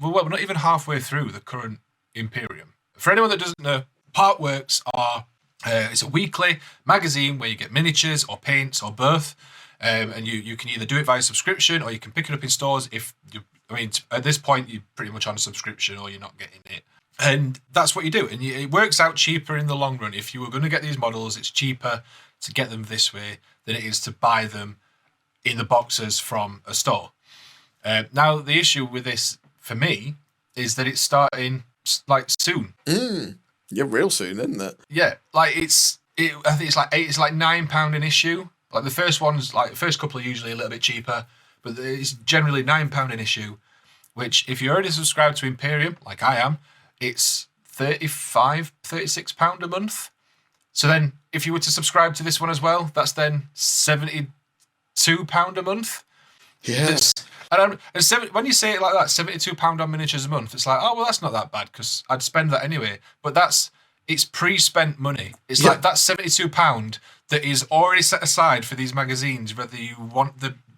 we're not even halfway through the current Imperium. For anyone that doesn't know, part works are it's a weekly magazine where you get miniatures or paints or both. And you can either do it via subscription or you can pick it up in stores at this point you're pretty much on a subscription or you're not getting it. And that's what you do. And it works out cheaper in the long run. If you were going to get these models, it's cheaper to get them this way than it is to buy them in the boxes from a store. Now, the issue with this, for me, is that it's starting like soon. Yeah, real soon, isn't it? Yeah, like I think it's like £9 an issue. Like the first couple are usually a little bit cheaper, but it's generally £9 an issue, which if you're already subscribed to Imperium, like I am, it's £36 a month. So then if you were to subscribe to this one as well, that's then £72 a month. Yeah. When you say it like that, £72 on miniatures a month, it's like, oh, well, that's not that bad because I'd spend that anyway. But it's pre-spent money. It's like that's £72 that is already set aside for these magazines, whether you want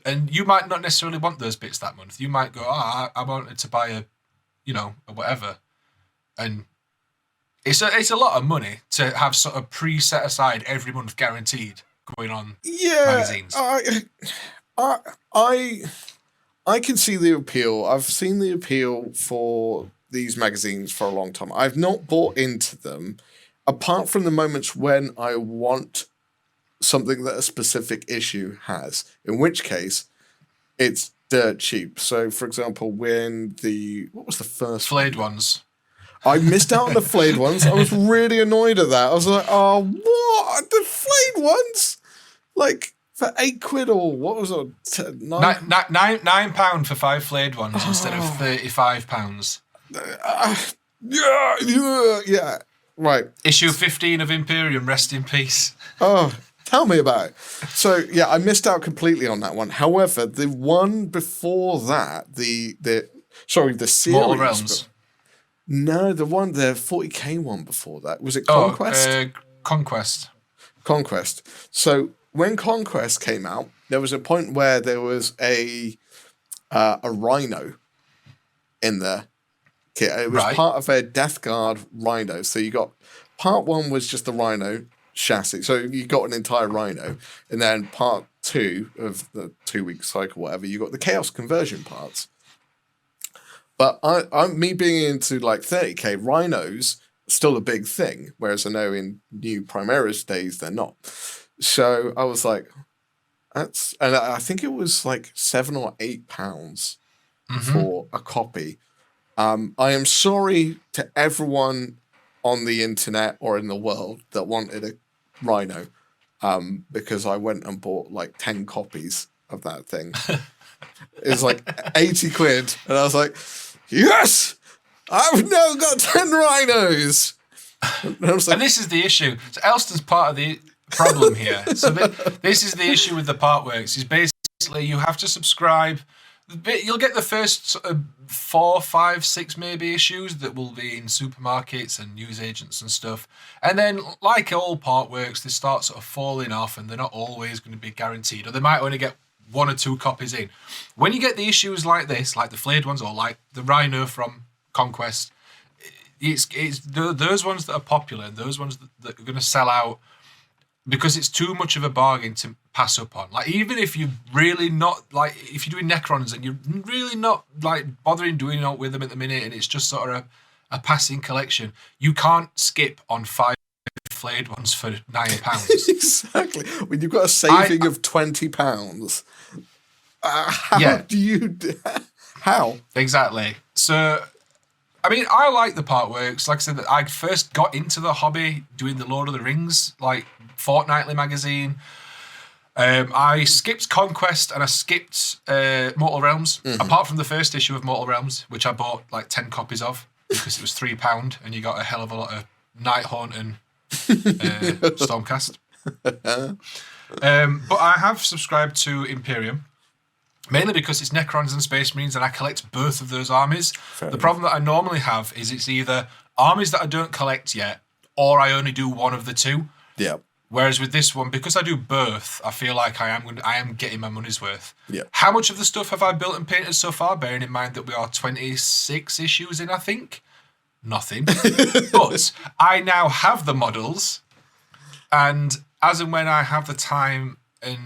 and you might not necessarily want those bits that month. You might go, I wanted to buy a whatever. And it's a lot of money to have sort of pre-set aside every month guaranteed going on magazines. I can see the appeal. I've seen the appeal for these magazines for a long time. I've not bought into them, apart from the moments when I want something that a specific issue has, in which case it's dirt cheap. So, for example, when what was the first Flayed ones. I missed out on the flayed ones. I was really annoyed at that. I was like, oh, what? The flayed ones? Like, for £8 or what was it? £9 for 5 flayed ones instead of £35. Yeah. Right. Issue 15 of Imperium, rest in peace. Oh, tell me about it. So, yeah, I missed out completely on that one. However, the one before that, the series. Mortal Realms. No, the 40k one before that. Was it Conquest? Conquest. Conquest. So, when Conquest came out, there was a point where there was a rhino in there. It was part of a Death Guard rhino. So you got part 1 was just the rhino chassis. So you got an entire rhino. And then part 2 of the 2-week cycle, whatever, you got the Chaos conversion parts. But I'm me being into like 30k rhinos still a big thing, whereas I know in new Primaris days they're not. So I was like, and I think it was like £7 or £8 for a copy. I am sorry to everyone on the internet or in the world that wanted a Rhino, because I went and bought like 10 copies of that thing. It was like 80 quid, and I was like, yes, I've now got 10 rhinos. And this is the issue. So Elston's part of the problem here. So this is the issue with the Partworks. Is basically you have to subscribe. You'll get the first sort of 4, 5, 6 maybe issues that will be in supermarkets and newsagents and stuff. And then, like all Partworks, they start sort of falling off, and they're not always going to be guaranteed, or they might only get 1 or 2 copies in. When you get the issues like this, like the flayed ones, or like the Rhino from Conquest, it's those ones that are popular and those ones that are going to sell out, because it's too much of a bargain to pass up on. Like, even if you're really not, like, if you're doing Necrons and you're really not, like, bothering doing it with them at the minute, and it's just sort of a passing collection, you can't skip on 5 flayed ones for £9. Exactly. When you've got a saving of £20, how do you... How? Exactly. So... I mean, I like the Partworks. Like I said, I first got into the hobby doing the Lord of the Rings, like, fortnightly magazine. I skipped Conquest and I skipped Mortal Realms, apart from the first issue of Mortal Realms, which I bought like 10 copies of because it was £3 and you got a hell of a lot of Nighthaunt and Stormcast. But I have subscribed to Imperium. Mainly because it's Necrons and Space Marines, and I collect both of those armies. The problem that I normally have is it's either armies that I don't collect yet, or I only do one of the two. Yeah. Whereas with this one, because I do both, I feel like I am getting my money's worth. Yeah. How much of the stuff have I built and painted so far? Bearing in mind that we are 26 issues in, I think. Nothing. But I now have the models, and as and when I have the time and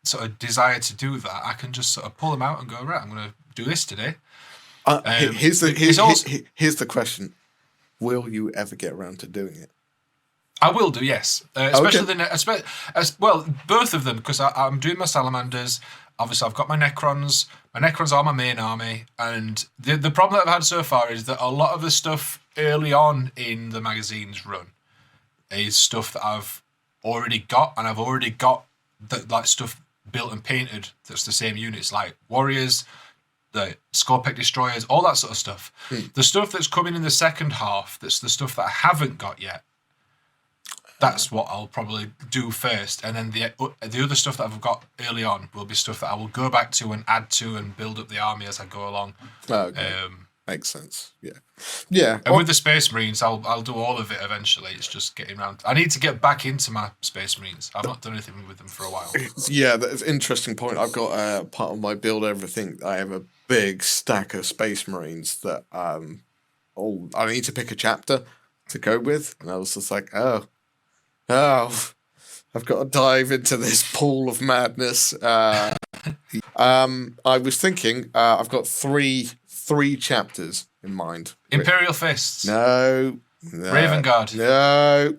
sort of desire to do that, I can just sort of pull them out and go, right, I'm going to do this today. Here's the question: will you ever get around to doing it? I will do, yes. Especially both of them, because I'm doing my Salamanders. Obviously, I've got my Necrons. My Necrons are my main army, and the problem that I've had so far is that a lot of the stuff early on in the magazine's run is stuff that I've already got, and I've already got like stuff built and painted that's the same units, like Warriors, the Scorpec Destroyers, all that sort of stuff. The stuff that's coming in the second half, that's the stuff that I haven't got yet, that's what I'll probably do first. And then the other stuff that I've got early on will be stuff that I will go back to and add to and build up the army as I go along. Okay. Makes sense. Yeah. And with the Space Marines, I'll do all of it eventually. It's just getting around. I need to get back into my Space Marines. I've not done anything with them for a while. Yeah, that's an interesting point. I've got part of my build everything. I have a big stack of Space Marines that I need to pick a chapter to go with, and I was just like, oh, I've got to dive into this pool of madness. I was thinking, I've got three chapters in mind. Imperial Fists. No. Raven Guard. No.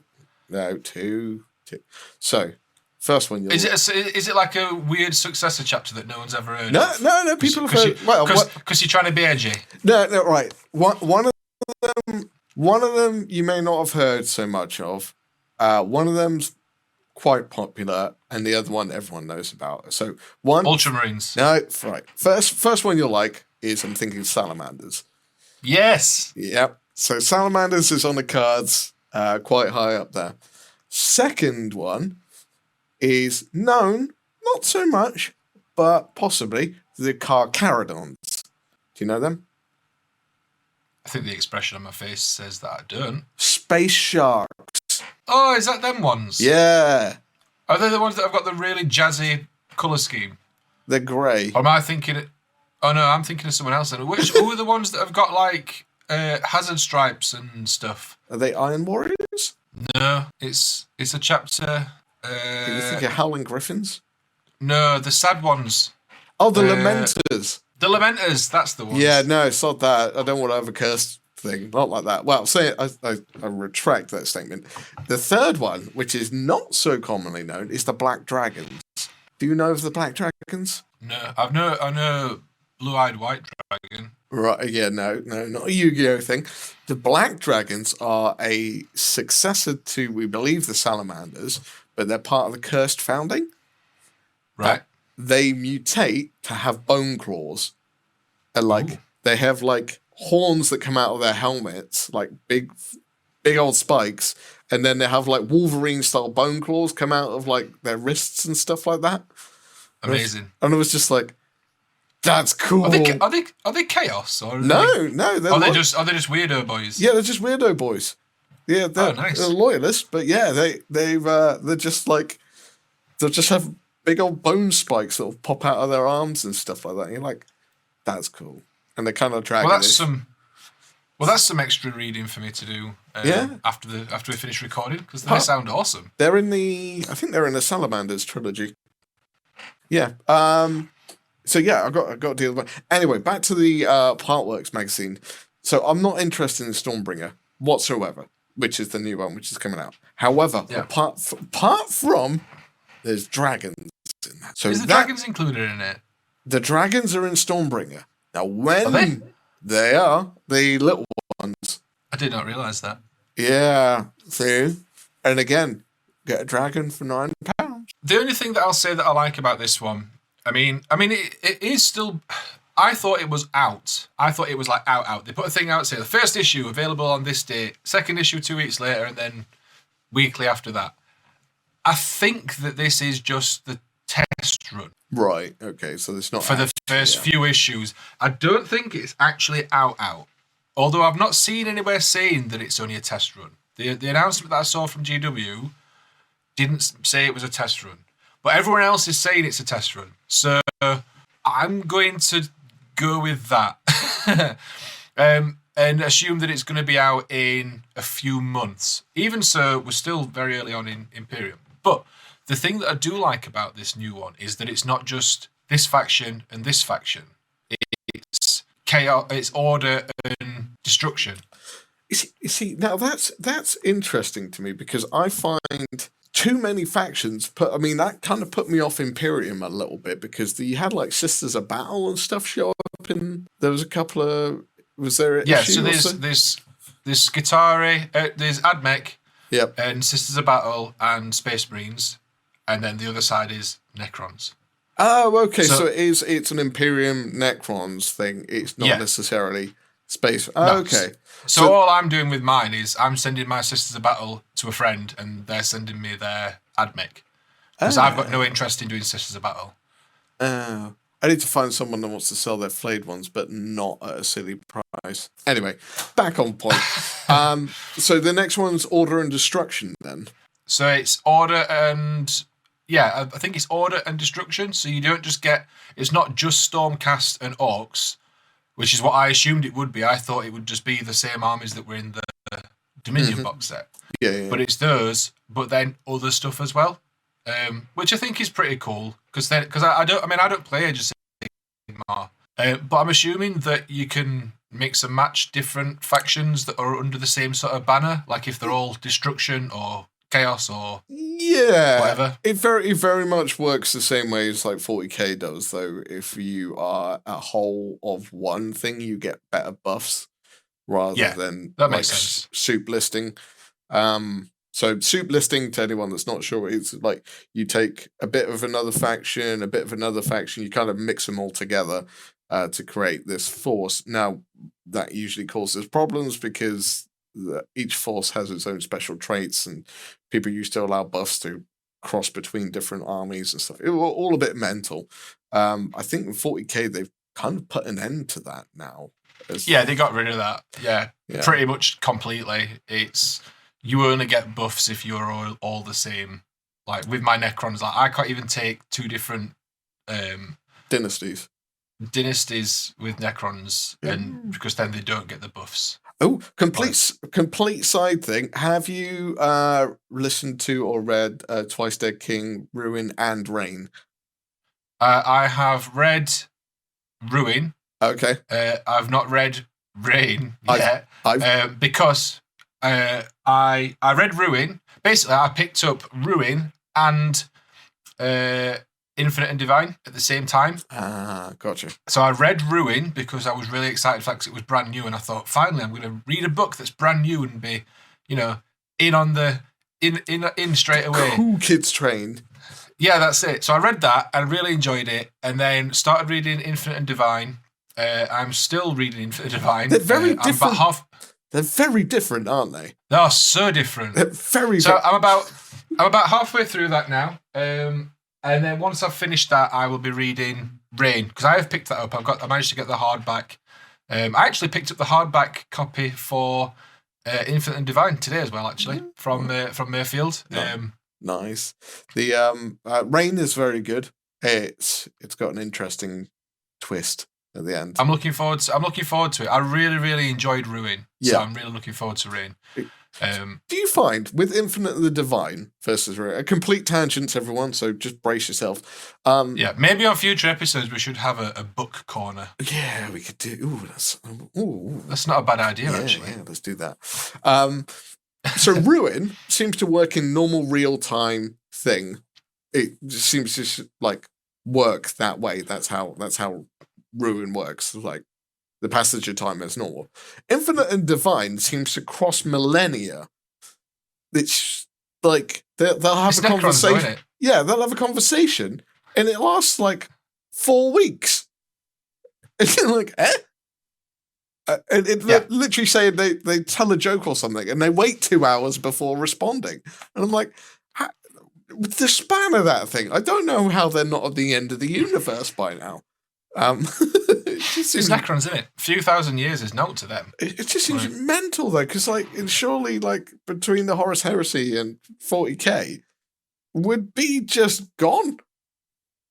Two. So, first one. Is it like a weird successor chapter that no one's ever heard of? No. People have heard. Because you're trying to be edgy. No. Right. One of them you may not have heard so much of. One of them's quite popular, and the other one everyone knows about. So Ultramarines. No, right. First one you'll like is, I'm thinking, Salamanders. Yes. Yep. So Salamanders is on the cards, quite high up there. Second one is known, not so much, but possibly, the Carcharodons. Do you know them? I think the expression on my face says that I don't. Space Sharks. Oh, is that them ones? Yeah. Are they the ones that have got the really jazzy colour scheme? They're grey. Or am I thinking... Oh, no, I'm thinking of someone else. Who are the ones that have got, like, hazard stripes and stuff? Are they Iron Warriors? No, it's a chapter... Do you think of Howling Griffins? No, the sad ones. Oh, the Lamenters. The Lamenters, that's the one. Yeah, no, it's not that. I don't want to have a cursed thing. Not like that. Well, I retract that statement. The third one, which is not so commonly known, is the Black Dragons. Do you know of the Black Dragons? No, I know Blue-Eyed White Dragon. Right, yeah, no, not a Yu-Gi-Oh thing. The Black Dragons are a successor to, we believe, the Salamanders, but they're part of the Cursed Founding. Right. They mutate to have bone claws. And, they have, horns that come out of their helmets, like big old spikes, and then they have, Wolverine-style bone claws come out of, their wrists and stuff like that. Amazing. And it was just like, that's cool. Are they chaos or no? Are they just weirdo boys? Yeah, they're just weirdo boys. Yeah, they're, nice. They're loyalists, but yeah, they're just they'll just have big old bone spikes that'll pop out of their arms and stuff like that. And you're like, that's cool. And they're kind of dragging. That's some extra reading for me to do. After we finish recording, because they sound awesome. I think they're in the Salamanders trilogy. Yeah. So yeah, I got to deal with it. Anyway, back to the Partworks magazine. So I'm not interested in Stormbringer whatsoever, which is the new one, which is coming out. However, apart from there's dragons in that. So is the dragons included in it? The dragons are in Stormbringer. Now when they are the little ones. I did not realise that. Yeah. See? And again, get a dragon for £9. The only thing that I'll say that I like about this one, I mean, it is still. I thought it was out. I thought it was out. They put a thing out saying the first issue available on this date, second issue 2 weeks later, and then weekly after that. I think that this is just the test run. Right. Okay. So it's not for the first few issues. I don't think it's actually out. Although I've not seen anywhere saying that it's only a test run. The announcement that I saw from GW didn't say it was a test run. But everyone else is saying it's a test run. So I'm going to go with that. And assume that it's going to be out in a few months. Even so, we're still very early on in Imperium. But the thing that I do like about this new one is that it's not just this faction and this faction. It's chaos, it's order and destruction. You see, now that's interesting to me because I find too many factions that kind of put me off Imperium a little bit because you had Sisters of Battle and stuff show up, and there was a couple of so there's Skitarii, there's Admech, and Sisters of Battle and Space Marines, and then the other side is Necrons. Oh, okay. So it's an Imperium Necrons thing. It's not necessarily space. Oh, okay. So all I'm doing with mine is I'm sending my Sisters of Battle to a friend, and they're sending me their Admech. Because I've got no interest in doing Sisters of Battle. I need to find someone that wants to sell their flayed ones, but not at a silly price. Anyway, back on point. So the next one's Order and Destruction, then. So it's Order and... Yeah, I think it's Order and Destruction. So you don't just get... It's not just Stormcast and Orcs, which is what I assumed it would be. I thought it would just be the same armies that were in the Dominion box set. Yeah. But it's those, but then other stuff as well, which I think is pretty cool. Because I don't play Age of Sigmar, but I'm assuming that you can mix and match different factions that are under the same sort of banner, like if they're all destruction or chaos or whatever. It very much works the same way as 40k does, though. If you are a whole of one thing, you get better buffs rather than that makes sense. Soup listing. So soup listing, to anyone that's not sure, it's you take a bit of another faction, you kind of mix them all together to create this force. Now, that usually causes problems because each force has its own special traits, and people used to allow buffs to cross between different armies and stuff. It was all a bit mental. I think in 40k, they've kind of put an end to that now. They got rid of that. Yeah, pretty much completely. It's... You only get buffs if you're all the same. Like with my Necrons, I can't even take two different dynasties with Necrons, and because then they don't get the buffs. Oh, complete side thing. Have you listened to or read Twice Dead King, Ruin and Reign? I have read Ruin. Okay. I've not read Rain I've because I read Ruin. Basically, I picked up Ruin and Infinite and Divine at the same time. Gotcha. So I read Ruin because I was really excited for it because it was brand new, and I thought, finally, I'm going to read a book that's brand new and be, in on the in straight away. Cool kids train. Yeah, that's it. So I read that and really enjoyed it, and then started reading Infinite and Divine. I'm still reading Infinite and Divine. They're very different. They're very different, aren't they? They are so different. They're very. So I'm about halfway through that now. And then once I've finished that, I will be reading Rain because I have picked that up. I managed to get the hardback. I actually picked up the hardback copy for Infinite and Divine today as well, actually, from Mayfield. Nice. The Rain is very good. It's got an interesting twist at the end. I'm looking forward to it. I really, really enjoyed Ruin, so I'm really looking forward to Rain. Do you find with Infinite and the Divine versus Rain, a complete tangents, everyone? So just brace yourself. Yeah, maybe on future episodes we should have a book corner. Yeah, we could do. That's not a bad idea, actually. Yeah, let's do that. So Ruin seems to work in normal real time thing. It just seems to like work that way. That's how Ruin works. Like the passage of time is normal. Infinite and Divine seems to cross millennia. It's like they'll have a conversation. Yeah, they'll have a conversation, and it lasts like 4 weeks. And you're like, and they're literally saying they tell a joke or something, and they wait 2 hours before responding. And I'm like, with the span of that thing, I don't know how they're not at the end of the universe by now. It's Necrons, isn't it? A few thousand years is naught to them. It just seems mental though, because surely between the Horus Heresy and 40k would be just gone.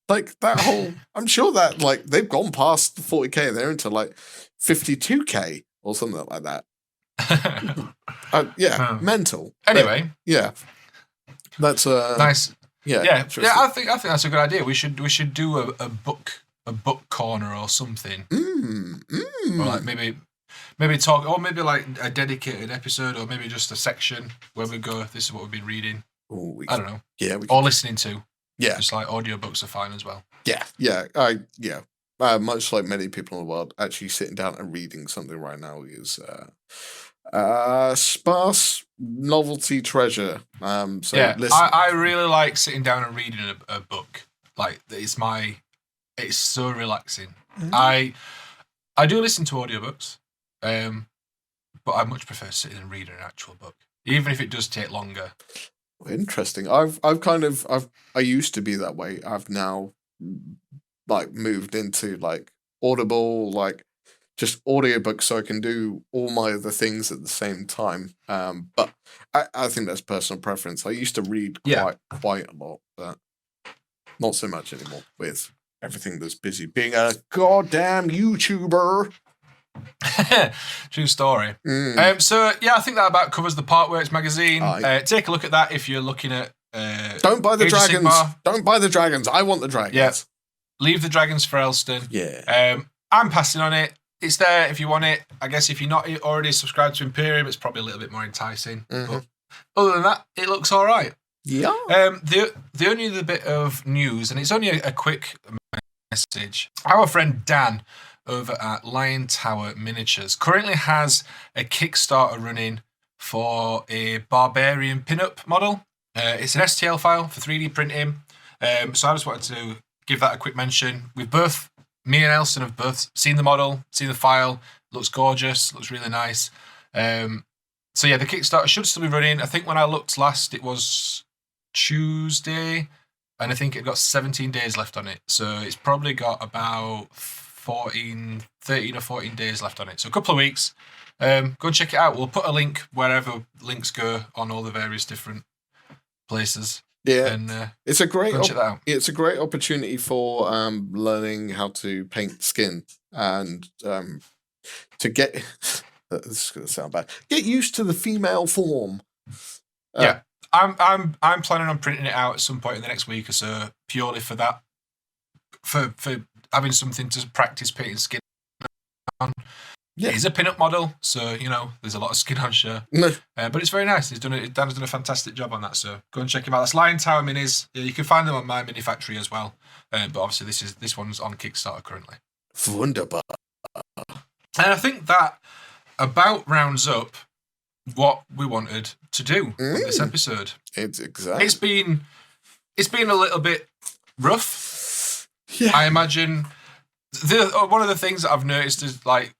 Like that whole, I'm sure that they've gone past the 40k, they're into 52k or something like that. Mental. Anyway, but, yeah, that's nice. Yeah, I think that's a good idea. We should do a book corner or something. Or maybe talk, or maybe a dedicated episode, or maybe just a section where we go, this is what we've been reading. I don't know. Yeah, or listening to. Yeah, just audiobooks are fine as well. Yeah. Much like many people in the world, actually sitting down and reading something right now is sparse novelty treasure. Listen. I really like sitting down and reading a book. It's so relaxing. I do listen to audiobooks, but I much prefer sitting and reading an actual book, even if it does take longer. Interesting. I used to be that way. I've now moved into Audible, just audiobooks, so I can do all my other things at the same time. But I think that's personal preference. I used to read quite a lot, but not so much anymore with everything that's busy being a goddamn YouTuber. True story. So I think that about covers the Part Works magazine. Take a look at that if you're looking at. Don't buy the dragons. Don't buy the dragons. I want the dragons. Yeah. Leave the dragons for Elston. Yeah. I'm passing on it. It's there if you want it. I guess if you're not already subscribed to Imperium, it's probably a little bit more enticing. But other than that, it looks all right. Yeah. The only other bit of news, and it's only a quick message. Our friend Dan over at Lion Tower Miniatures currently has a Kickstarter running for a Barbarian pinup model. It's an STL file for 3D printing. So I just wanted to give that a quick mention. Me and Elson have both seen the model, seen the file. Looks gorgeous, looks really nice. The Kickstarter should still be running. I think when I looked last, it was Tuesday, and I think it got 17 days left on it. So it's probably got about 13 or 14 days left on it. So a couple of weeks. Go and check it out. We'll put a link wherever links go on all the various different places. Yeah, and it's a great check that out. It's a great opportunity for learning how to paint skin and to get this is going to sound bad. Get used to the female form. I'm planning on printing it out at some point in the next week or so, purely for that, for having something to practice painting skin on. Yeah. It is a pin-up model, so, you know, there's a lot of skin on show. But it's very nice. Dan's done a fantastic job on that, so go and check him out. That's Lion Tower Minis. Yeah, you can find them on my mini factory as well. But obviously this one's on Kickstarter currently. Wunderbar. And I think that about rounds up what we wanted to do on this episode. It's exactly. It's been a little bit rough. Yeah. I imagine one of the things that I've noticed is, like,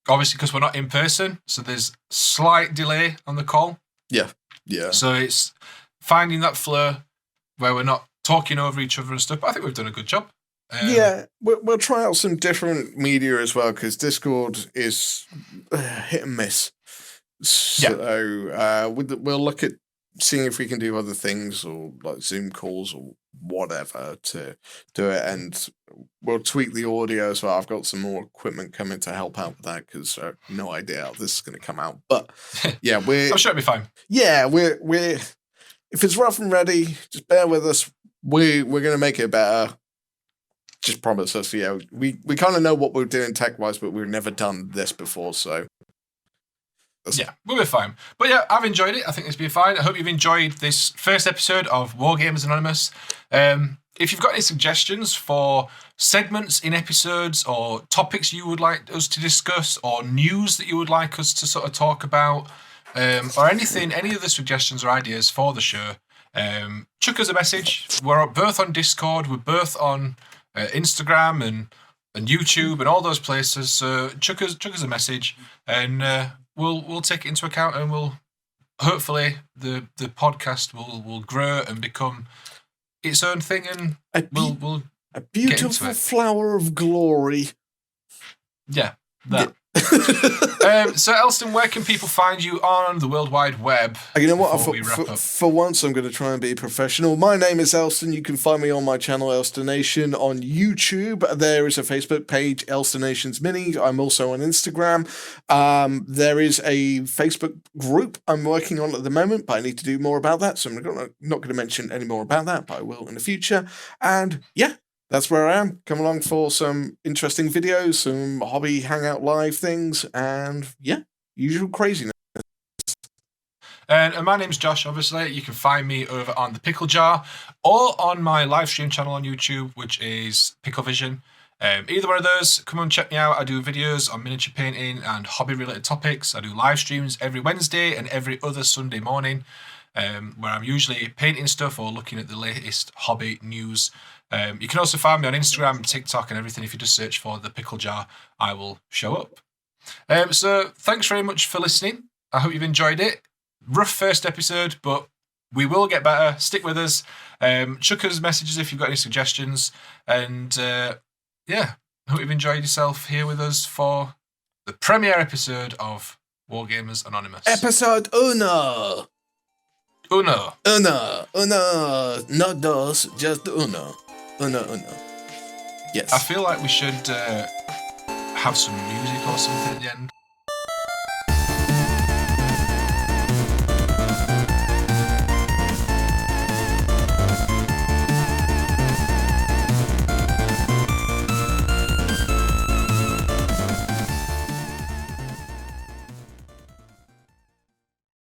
obviously because we're not in person, so there's slight delay on the call. Yeah. So it's finding that flow where we're not talking over each other and stuff. But I think we've done a good job. We'll try out some different media as well, because Discord is hit and miss. So we'll look at seeing if we can do other things, or like Zoom calls or whatever to do it, and we'll tweak the audio as well. I've got some more equipment coming to help out with that, because I have no idea how this is going to come out. But yeah, I'm sure it'll be fine. Yeah, we're if it's rough and ready, just bear with us. We're going to make it better. Just promise us. Yeah, we kind of know what we're doing tech wise, but we've never done this before, so. Yeah, we'll be fine. But yeah, I've enjoyed it. I think it's been fine. I hope you've enjoyed this first episode of Wargamers Anonymous. If you've got any suggestions for segments in episodes, or topics you would like us to discuss, or news that you would like us to sort of talk about, or anything, any other suggestions or ideas for the show, chuck us a message. We're both on Discord. We're both on Instagram and YouTube and all those places. So chuck us a message, and we'll take it into account, and we'll hopefully the podcast will grow and become its own thing, and we'll a beautiful flower of glory. Yeah, that. So Elston, where can people find you on the World Wide Web? You know what? For once, I'm going to try and be professional. My name is Elston. You can find me on my channel, Elstonation, on YouTube. There is a Facebook page, Elstonations Mini. I'm also on Instagram. There is a Facebook group I'm working on at the moment, but I need to do more about that, so I'm not going to mention any more about that, but I will in the future. And yeah, that's where I am. Come along for some interesting videos, some hobby hangout live things, and yeah, usual craziness. And my name's Josh, obviously. You can find me over on the Pickle Jar, or on my live stream channel on YouTube, which is Pickle Vision. Either one of those, come and check me out. I do videos on miniature painting and hobby-related topics. I do live streams every Wednesday and every other Sunday morning, where I'm usually painting stuff or looking at the latest hobby news. You can also find me on Instagram, TikTok, and everything. If you just search for the Pickle Jar, I will show up. So thanks very much for listening. I hope you've enjoyed it. Rough first episode, but we will get better. Stick with us. Chuck us messages if you've got any suggestions. And yeah, I hope you've enjoyed yourself here with us for the premiere episode of Wargamers Anonymous. Episode uno. Uno. Not dos, just uno. Uno. Yes. I feel like we should have some music or something at the end.